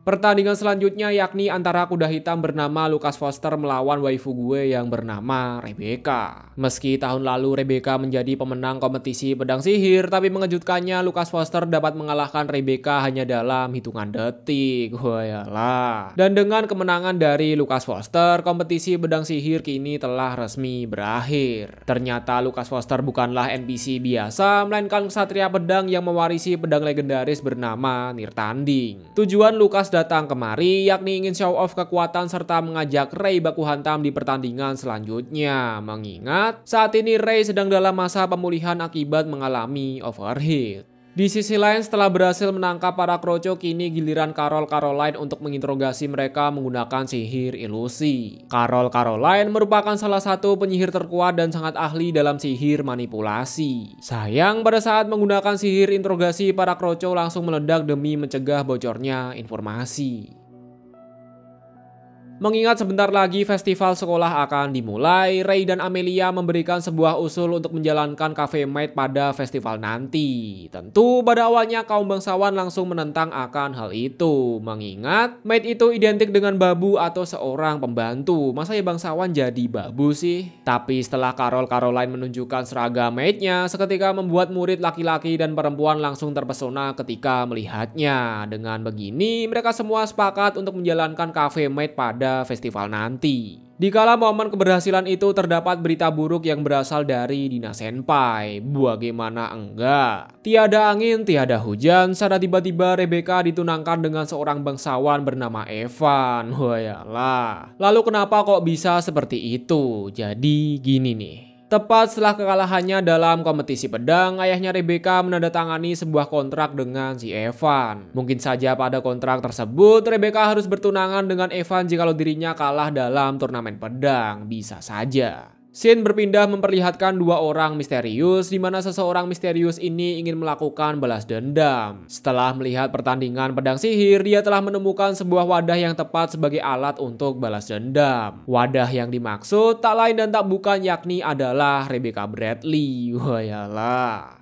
Pertandingan selanjutnya yakni antara kuda hitam bernama Lucas Foster melawan waifu gue yang bernama Rebecca. Meski tahun lalu Rebecca menjadi pemenang kompetisi pedang sihir, tapi mengejutkannya Lucas Foster dapat mengalahkan Rebecca hanya dalam hitungan detik. Wayalah. Dan dengan kemenangan dari Lucas Foster, kompetisi pedang sihir kini telah resmi berakhir. Ternyata Lucas Foster bukanlah NPC biasa, melainkan ksatria pedang yang mewarisi pedang legendaris bernama Nirtanding. Tujuan Lucas datang kemari yakni ingin show off kekuatan serta mengajak Rey baku hantam di pertandingan selanjutnya. Mengingat saat ini Rey sedang dalam masa pemulihan akibat mengalami overheat. Di sisi lain, setelah berhasil menangkap para kroco, kini giliran Carol Caroline untuk menginterogasi mereka menggunakan sihir ilusi. Carol Caroline merupakan salah satu penyihir terkuat dan sangat ahli dalam sihir manipulasi. Sayang, pada saat menggunakan sihir interogasi, para kroco langsung meledak demi mencegah bocornya informasi. Mengingat sebentar lagi festival sekolah akan dimulai, Rey dan Amelia memberikan sebuah usul untuk menjalankan Cafe Maid pada festival nanti. Tentu pada awalnya kaum bangsawan langsung menentang akan hal itu. Mengingat maid itu identik dengan babu atau seorang pembantu. Masa ya bangsawan jadi babu sih? Tapi setelah Carol Caroline menunjukkan seragam maidnya, seketika membuat murid laki-laki dan perempuan langsung terpesona ketika melihatnya. Dengan begini, mereka semua sepakat untuk menjalankan Cafe Maid pada festival nanti. Dikala momen keberhasilan itu terdapat berita buruk yang berasal dari Dina Senpai. Bagaimana enggak? Tiada angin, tiada hujan, secara tiba-tiba Rebecca ditunangkan dengan seorang bangsawan bernama Evan. Wayalah. Lalu kenapa kok bisa seperti itu? Jadi gini nih. Tepat setelah kekalahannya dalam kompetisi pedang, ayahnya Rebecca menandatangani sebuah kontrak dengan si Evan. Mungkin saja pada kontrak tersebut, Rebecca harus bertunangan dengan Evan jikalau dirinya kalah dalam turnamen pedang. Bisa saja. Scene berpindah memperlihatkan dua orang misterius, di mana seseorang misterius ini ingin melakukan balas dendam. Setelah melihat pertandingan pedang sihir, dia telah menemukan sebuah wadah yang tepat sebagai alat untuk balas dendam. Wadah yang dimaksud tak lain dan tak bukan yakni adalah Rebecca Bradley. Wayalah.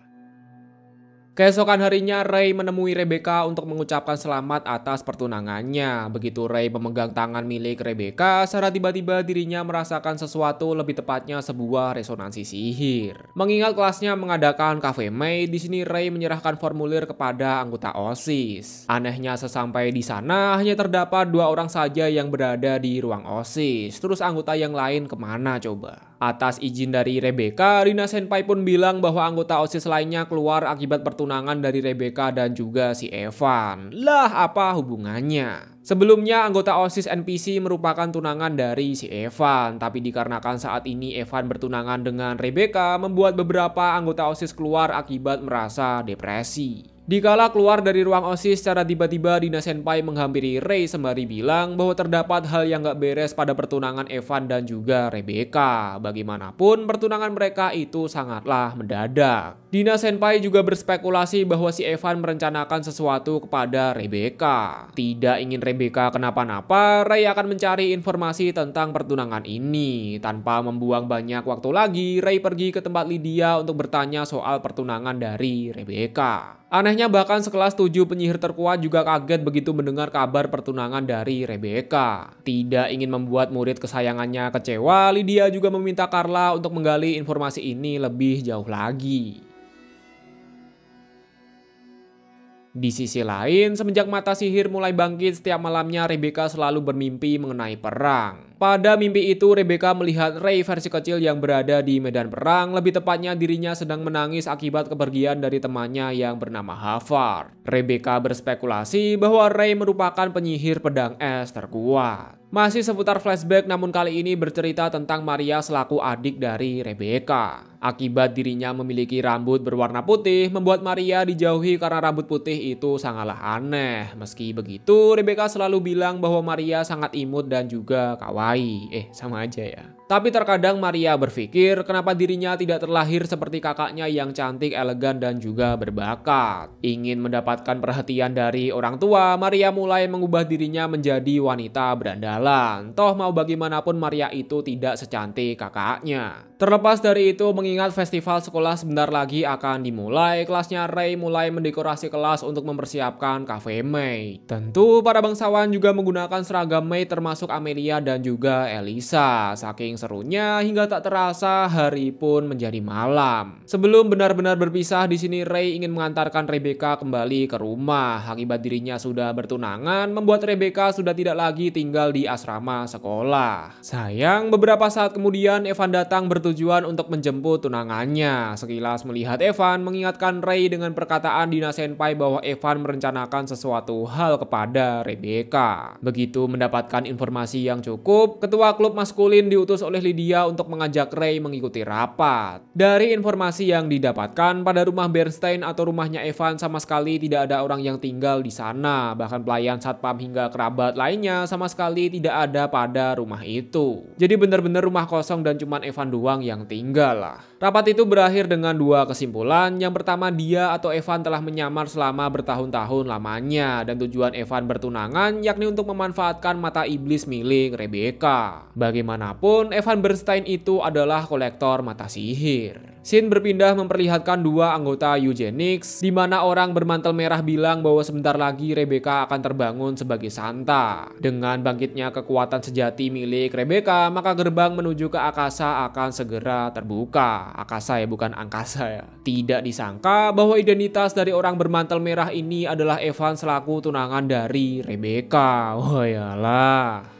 Keesokan harinya, Rey menemui Rebecca untuk mengucapkan selamat atas pertunangannya. Begitu Rey memegang tangan milik Rebecca, secara tiba-tiba dirinya merasakan sesuatu, lebih tepatnya sebuah resonansi sihir. Mengingat kelasnya mengadakan Cafe Maid, di sini Rey menyerahkan formulir kepada anggota OSIS. Anehnya sesampai di sana, hanya terdapat dua orang saja yang berada di ruang OSIS. Terus anggota yang lain kemana coba? Atas izin dari Rebecca, Dina Senpai pun bilang bahwa anggota OSIS lainnya keluar akibat pertunangan dari Rebecca dan juga si Evan. Lah, apa hubungannya? Sebelumnya anggota OSIS NPC merupakan tunangan dari si Evan, tapi dikarenakan saat ini Evan bertunangan dengan Rebecca, membuat beberapa anggota OSIS keluar akibat merasa depresi. Dikala keluar dari ruang OSIS, secara tiba-tiba Dina Senpai menghampiri Rey sembari bilang bahwa terdapat hal yang gak beres pada pertunangan Evan dan juga Rebecca. Bagaimanapun, pertunangan mereka itu sangatlah mendadak. Dina Senpai juga berspekulasi bahwa si Evan merencanakan sesuatu kepada Rebecca. Tidak ingin Rebecca kenapa-napa, Rey akan mencari informasi tentang pertunangan ini. Tanpa membuang banyak waktu lagi, Rey pergi ke tempat Lydia untuk bertanya soal pertunangan dari Rebecca. Anehnya bahkan sekelas 7 penyihir terkuat juga kaget begitu mendengar kabar pertunangan dari Rebecca. Tidak ingin membuat murid kesayangannya kecewa, Lydia juga meminta Carla untuk menggali informasi ini lebih jauh lagi. Di sisi lain, semenjak mata sihir mulai bangkit setiap malamnya, Rebecca selalu bermimpi mengenai perang. Pada mimpi itu, Rebecca melihat Rey versi kecil yang berada di medan perang, lebih tepatnya dirinya sedang menangis akibat kepergian dari temannya yang bernama Havard. Rebecca berspekulasi bahwa Rey merupakan penyihir pedang es terkuat. Masih seputar flashback, namun kali ini bercerita tentang Maria selaku adik dari Rebecca. Akibat dirinya memiliki rambut berwarna putih, membuat Maria dijauhi karena rambut putih itu sangatlah aneh. Meski begitu, Rebecca selalu bilang bahwa Maria sangat imut dan juga kawaii. Sama aja ya. Tapi terkadang Maria berpikir kenapa dirinya tidak terlahir seperti kakaknya yang cantik, elegan, dan juga berbakat. Ingin mendapatkan perhatian dari orang tua, Maria mulai mengubah dirinya menjadi wanita berandalan. Toh mau bagaimanapun Maria itu tidak secantik kakaknya. Terlepas dari itu, mengingat festival sekolah sebentar lagi akan dimulai, kelasnya Ray mulai mendekorasi kelas untuk mempersiapkan Cafe May. Tentu para bangsawan juga menggunakan seragam May termasuk Amelia dan juga Elisa. Saking serunya hingga tak terasa hari pun menjadi malam. Sebelum benar-benar berpisah, di sini Ray ingin mengantarkan Rebecca kembali ke rumah. Akibat dirinya sudah bertunangan, membuat Rebecca sudah tidak lagi tinggal di asrama sekolah. Sayang, beberapa saat kemudian Evan datang bertujuan untuk menjemput tunangannya. Sekilas melihat Evan mengingatkan Ray dengan perkataan Dina Senpai bahwa Evan merencanakan sesuatu hal kepada Rebecca. Begitu mendapatkan informasi yang cukup, ketua klub maskulin diutus oleh Lydia untuk mengajak Ray mengikuti rapat. Dari informasi yang didapatkan, pada rumah Bernstein atau rumahnya Evan sama sekali tidak ada orang yang tinggal di sana. Bahkan pelayan satpam hingga kerabat lainnya sama sekali tidak ada pada rumah itu. Jadi benar-benar rumah kosong dan cuman Evan doang yang tinggal lah. Rapat itu berakhir dengan dua kesimpulan. Yang pertama, dia atau Evan telah menyamar selama bertahun-tahun lamanya, dan tujuan Evan bertunangan yakni untuk memanfaatkan mata iblis milik Rebecca. Bagaimanapun, Evan Bernstein itu adalah kolektor mata sihir. Scene berpindah memperlihatkan dua anggota eugenics, di mana orang bermantel merah bilang bahwa sebentar lagi Rebecca akan terbangun sebagai Santa. Dengan bangkitnya kekuatan sejati milik Rebecca, maka gerbang menuju ke Akasa akan segera terbuka. Akasa ya, bukan angkasa ya. Tidak disangka bahwa identitas dari orang bermantel merah ini adalah Evan selaku tunangan dari Rebecca. Oh yalah.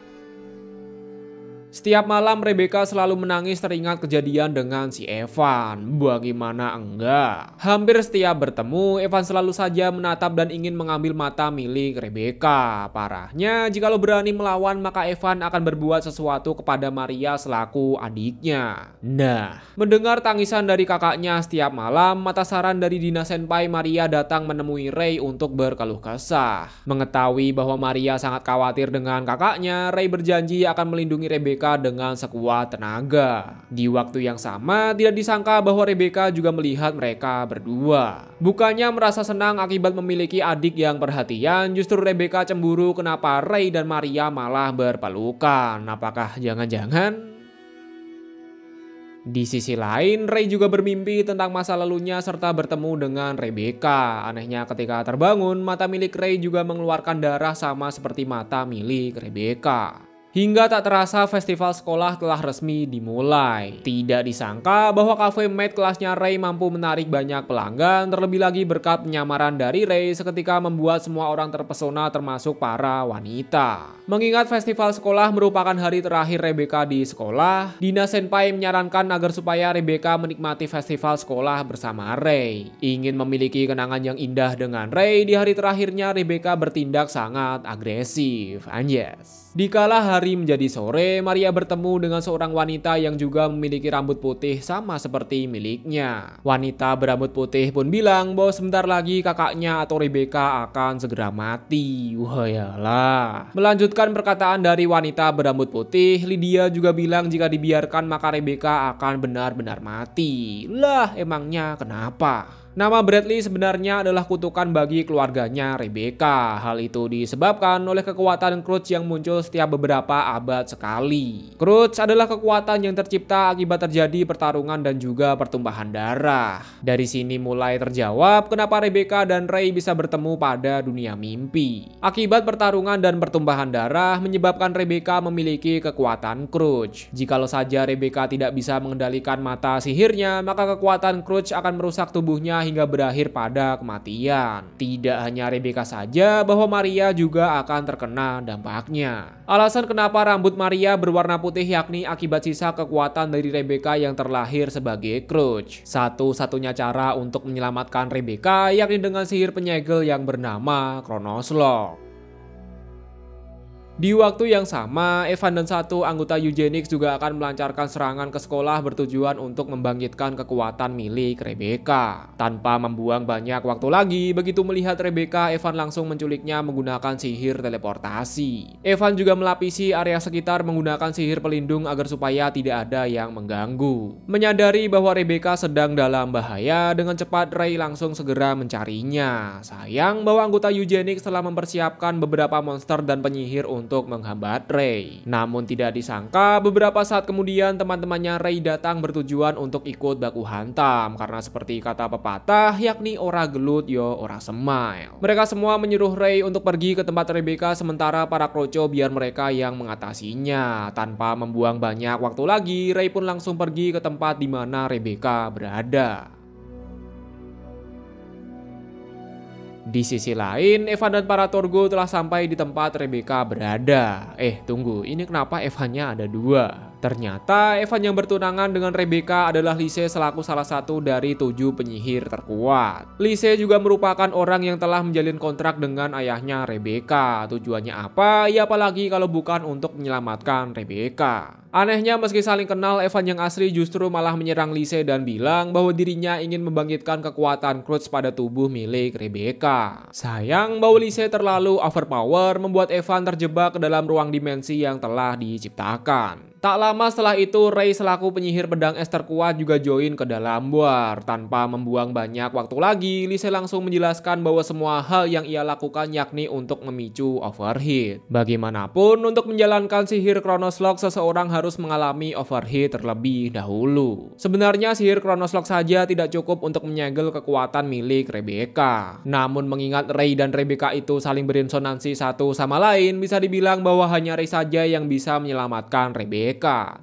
Setiap malam Rebecca selalu menangis teringat kejadian dengan si Evan. Bagaimana enggak? Hampir setiap bertemu, Evan selalu saja menatap dan ingin mengambil mata milik Rebecca. Parahnya, jikalau berani melawan maka Evan akan berbuat sesuatu kepada Maria selaku adiknya. Nah, mendengar tangisan dari kakaknya setiap malam, mata saran dari Dina Senpai, Maria datang menemui Ray untuk berkeluh kesah. Mengetahui bahwa Maria sangat khawatir dengan kakaknya, Ray berjanji akan melindungi Rebecca dengan sekuat tenaga. Di waktu yang sama, tidak disangka bahwa Rebecca juga melihat mereka berdua. Bukannya merasa senang akibat memiliki adik yang perhatian, justru Rebecca cemburu kenapa Ray dan Maria malah berpelukan. Apakah jangan-jangan? Di sisi lain, Ray juga bermimpi tentang masa lalunya serta bertemu dengan Rebecca. Anehnya ketika terbangun, mata milik Ray juga mengeluarkan darah sama seperti mata milik Rebecca. Hingga tak terasa festival sekolah telah resmi dimulai. Tidak disangka bahwa Cafe Mate kelasnya Ray mampu menarik banyak pelanggan, terlebih lagi berkat penyamaran dari Ray seketika membuat semua orang terpesona termasuk para wanita. Mengingat festival sekolah merupakan hari terakhir Rebecca di sekolah, Dina Senpai menyarankan agar supaya Rebecca menikmati festival sekolah bersama Ray. Ingin memiliki kenangan yang indah dengan Ray, di hari terakhirnya Rebecca bertindak sangat agresif. Anjas. Dikala hari menjadi sore, Maria bertemu dengan seorang wanita yang juga memiliki rambut putih sama seperti miliknya. Wanita berambut putih pun bilang bahwa sebentar lagi kakaknya atau Rebecca akan segera mati. Wah yalah. Melanjutkan perkataan dari wanita berambut putih, Lydia juga bilang jika dibiarkan maka Rebecca akan benar-benar mati. Lah, emangnya kenapa? Nama Bradley sebenarnya adalah kutukan bagi keluarganya Rebecca. Hal itu disebabkan oleh kekuatan Crutch yang muncul setiap beberapa abad sekali. Crutch adalah kekuatan yang tercipta akibat terjadi pertarungan dan juga pertumpahan darah. Dari sini mulai terjawab kenapa Rebecca dan Ray bisa bertemu pada dunia mimpi. Akibat pertarungan dan pertumpahan darah menyebabkan Rebecca memiliki kekuatan Crutch. Jikalau saja Rebecca tidak bisa mengendalikan mata sihirnya, maka kekuatan Crutch akan merusak tubuhnya hingga berakhir pada kematian. Tidak hanya Rebecca saja, bahwa Maria juga akan terkena dampaknya. Alasan kenapa rambut Maria berwarna putih yakni akibat sisa kekuatan dari Rebecca yang terlahir sebagai Crutch. Satu-satunya cara untuk menyelamatkan Rebecca yakni dengan sihir penyegel yang bernama Chronos Lock. Di waktu yang sama, Evan dan satu anggota Eugenics juga akan melancarkan serangan ke sekolah bertujuan untuk membangkitkan kekuatan milik Rebecca. Tanpa membuang banyak waktu lagi, begitu melihat Rebecca, Evan langsung menculiknya menggunakan sihir teleportasi. Evan juga melapisi area sekitar menggunakan sihir pelindung agar supaya tidak ada yang mengganggu. Menyadari bahwa Rebecca sedang dalam bahaya, dengan cepat Ray langsung segera mencarinya. Sayang bahwa anggota Eugenics telah mempersiapkan beberapa monster dan penyihir untuk menghambat Ray. Namun tidak disangka beberapa saat kemudian teman-temannya Ray datang bertujuan untuk ikut baku hantam karena seperti kata pepatah yakni ora gelut yo ora semai. Mereka semua menyuruh Ray untuk pergi ke tempat Rebecca sementara para kroco biar mereka yang mengatasinya. Tanpa membuang banyak waktu lagi, Ray pun langsung pergi ke tempat di mana Rebecca berada. Di sisi lain, Evan dan para Torgo telah sampai di tempat Rebecca berada. Tunggu, ini kenapa Evannya ada dua? Ternyata Evan yang bertunangan dengan Rebecca adalah Lise selaku salah satu dari 7 penyihir terkuat. Lise juga merupakan orang yang telah menjalin kontrak dengan ayahnya Rebecca. Tujuannya apa? Ya apalagi kalau bukan untuk menyelamatkan Rebecca. Anehnya meski saling kenal, Evan yang asli justru malah menyerang Lise dan bilang bahwa dirinya ingin membangkitkan kekuatan Crutch pada tubuh milik Rebecca. Sayang bahwa Lise terlalu overpower membuat Evan terjebak ke dalam ruang dimensi yang telah diciptakan. Tak lama setelah itu, Ray selaku penyihir pedang es terkuat juga join ke dalam war. Tanpa membuang banyak waktu lagi, Lise langsung menjelaskan bahwa semua hal yang ia lakukan yakni untuk memicu overheat. Bagaimanapun, untuk menjalankan sihir Chronos Lock, seseorang harus mengalami overheat terlebih dahulu. Sebenarnya sihir Chronos Lock saja tidak cukup untuk menyegel kekuatan milik Rebecca. Namun mengingat Ray dan Rebecca itu saling berresonansi satu sama lain, bisa dibilang bahwa hanya Ray saja yang bisa menyelamatkan Rebecca.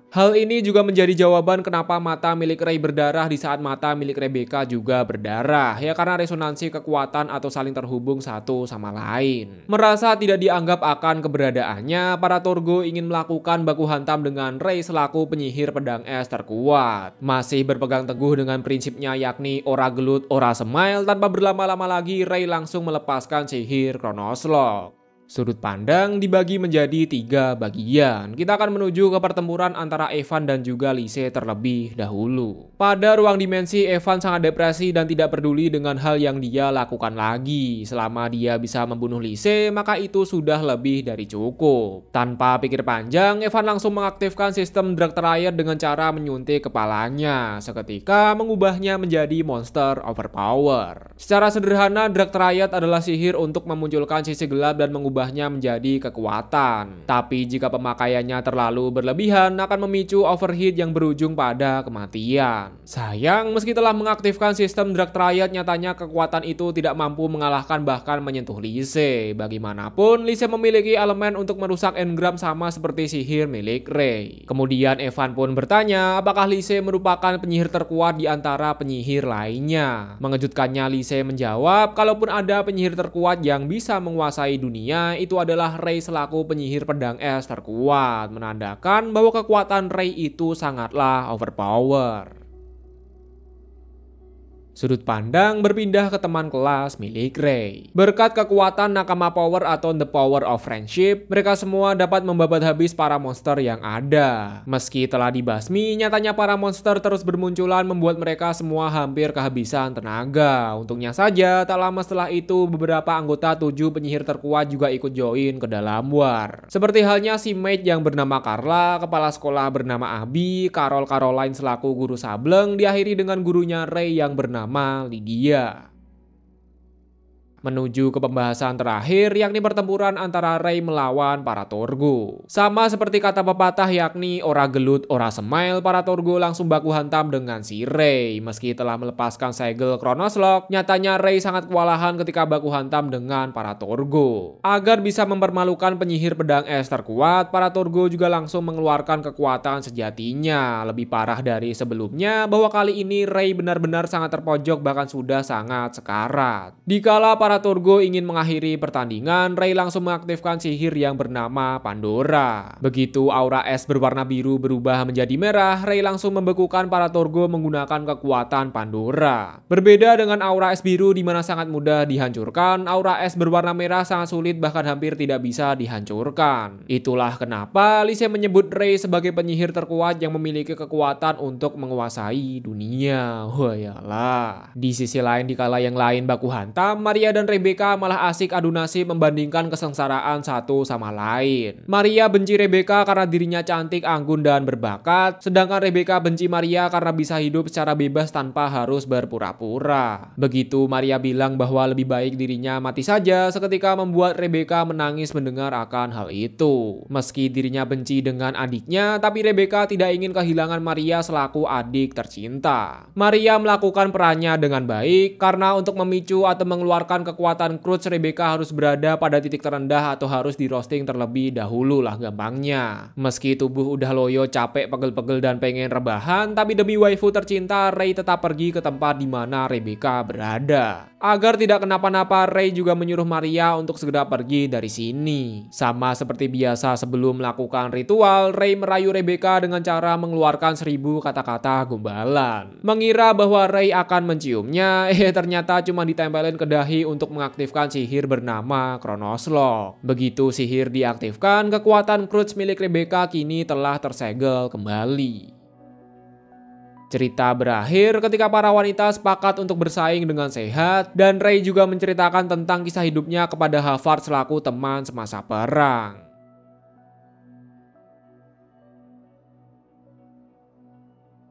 Hal ini juga menjadi jawaban kenapa mata milik Ray berdarah di saat mata milik Rebecca juga berdarah. Ya karena resonansi kekuatan atau saling terhubung satu sama lain. Merasa tidak dianggap akan keberadaannya, para Torgo ingin melakukan baku hantam dengan Ray selaku penyihir pedang es terkuat. Masih berpegang teguh dengan prinsipnya yakni ora gelut ora semai, tanpa berlama-lama lagi Ray langsung melepaskan sihir Chronos Lock. Sudut pandang dibagi menjadi 3 bagian. Kita akan menuju ke pertempuran antara Evan dan juga Lise terlebih dahulu. Pada ruang dimensi, Evan sangat depresi dan tidak peduli dengan hal yang dia lakukan lagi. Selama dia bisa membunuh Lise, maka itu sudah lebih dari cukup. Tanpa pikir panjang, Evan langsung mengaktifkan sistem Drug Triad dengan cara menyuntik kepalanya. Seketika mengubahnya menjadi monster overpower. Secara sederhana, Drug Triad adalah sihir untuk memunculkan sisi gelap dan mengubahnya menjadi kekuatan. Tapi jika pemakaiannya terlalu berlebihan akan memicu overheat yang berujung pada kematian. Sayang, meski telah mengaktifkan sistem Drug Triad, nyatanya kekuatan itu tidak mampu mengalahkan bahkan menyentuh Lise. Bagaimanapun, Lise memiliki elemen untuk merusak engram sama seperti sihir milik Ray. Kemudian Evan pun bertanya apakah Lise merupakan penyihir terkuat di antara penyihir lainnya. Mengejutkannya, Lise menjawab kalaupun ada penyihir terkuat yang bisa menguasai dunia, itu adalah Ray selaku penyihir pedang es terkuat, menandakan bahwa kekuatan Ray itu sangatlah overpower. Sudut pandang berpindah ke teman kelas milik Ray. Berkat kekuatan Nakama Power atau The Power of Friendship, mereka semua dapat membabat habis para monster yang ada. Meski telah dibasmi, nyatanya para monster terus bermunculan membuat mereka semua hampir kehabisan tenaga. Untungnya saja, tak lama setelah itu beberapa anggota 7 penyihir terkuat juga ikut join ke dalam war. Seperti halnya si mate yang bernama Carla, kepala sekolah bernama Abi, Caroline selaku guru sableng, diakhiri dengan gurunya Ray yang bernama Lydia. Menuju ke pembahasan terakhir yakni pertempuran antara Ray melawan para Torgo. Sama seperti kata pepatah yakni ora gelut ora semail, para Torgo langsung baku hantam dengan si Ray. Meski telah melepaskan segel Chronos Lock, nyatanya Ray sangat kewalahan ketika baku hantam dengan para Torgo. Agar bisa mempermalukan penyihir pedang es terkuat, para Torgo juga langsung mengeluarkan kekuatan sejatinya. Lebih parah dari sebelumnya bahwa kali ini Ray benar-benar sangat terpojok bahkan sudah sangat sekarat. Dikala para para Turgo ingin mengakhiri pertandingan, Ray langsung mengaktifkan sihir yang bernama Pandora. Begitu aura es berwarna biru berubah menjadi merah, Ray langsung membekukan para Turgo menggunakan kekuatan Pandora. Berbeda dengan aura es biru di mana sangat mudah dihancurkan, aura es berwarna merah sangat sulit bahkan hampir tidak bisa dihancurkan. Itulah kenapa Lee Sin menyebut Ray sebagai penyihir terkuat yang memiliki kekuatan untuk menguasai dunia. Wayalah. Di sisi lain, di kala yang lain baku hantam, Maria dan Rebecca malah asik adu nasib membandingkan kesengsaraan satu sama lain. Maria benci Rebecca karena dirinya cantik, anggun, dan berbakat, sedangkan Rebecca benci Maria karena bisa hidup secara bebas tanpa harus berpura-pura. Begitu Maria bilang bahwa lebih baik dirinya mati saja, seketika membuat Rebecca menangis mendengar akan hal itu. Meski dirinya benci dengan adiknya, tapi Rebecca tidak ingin kehilangan Maria selaku adik tercinta. Maria melakukan perannya dengan baik, karena untuk memicu atau mengeluarkan kekuatan Crutch, Rebecca harus berada pada titik terendah atau harus di roasting terlebih dahulu lah gampangnya. Meski tubuh udah loyo, capek, pegel-pegel, dan pengen rebahan, tapi demi waifu tercinta, Ray tetap pergi ke tempat di mana Rebecca berada. Agar tidak kenapa-napa, Ray juga menyuruh Maria untuk segera pergi dari sini. Sama seperti biasa sebelum melakukan ritual, Ray merayu Rebecca dengan cara mengeluarkan 1000 kata-kata gombalan. Mengira bahwa Ray akan menciumnya, ternyata cuma ditempelin ke dahi untuk mengaktifkan sihir bernama Chronos Lock. Begitu sihir diaktifkan, kekuatan Crutch milik Rebecca kini telah tersegel kembali. Cerita berakhir ketika para wanita sepakat untuk bersaing dengan sehat, dan Ray juga menceritakan tentang kisah hidupnya kepada Havard selaku teman semasa perang.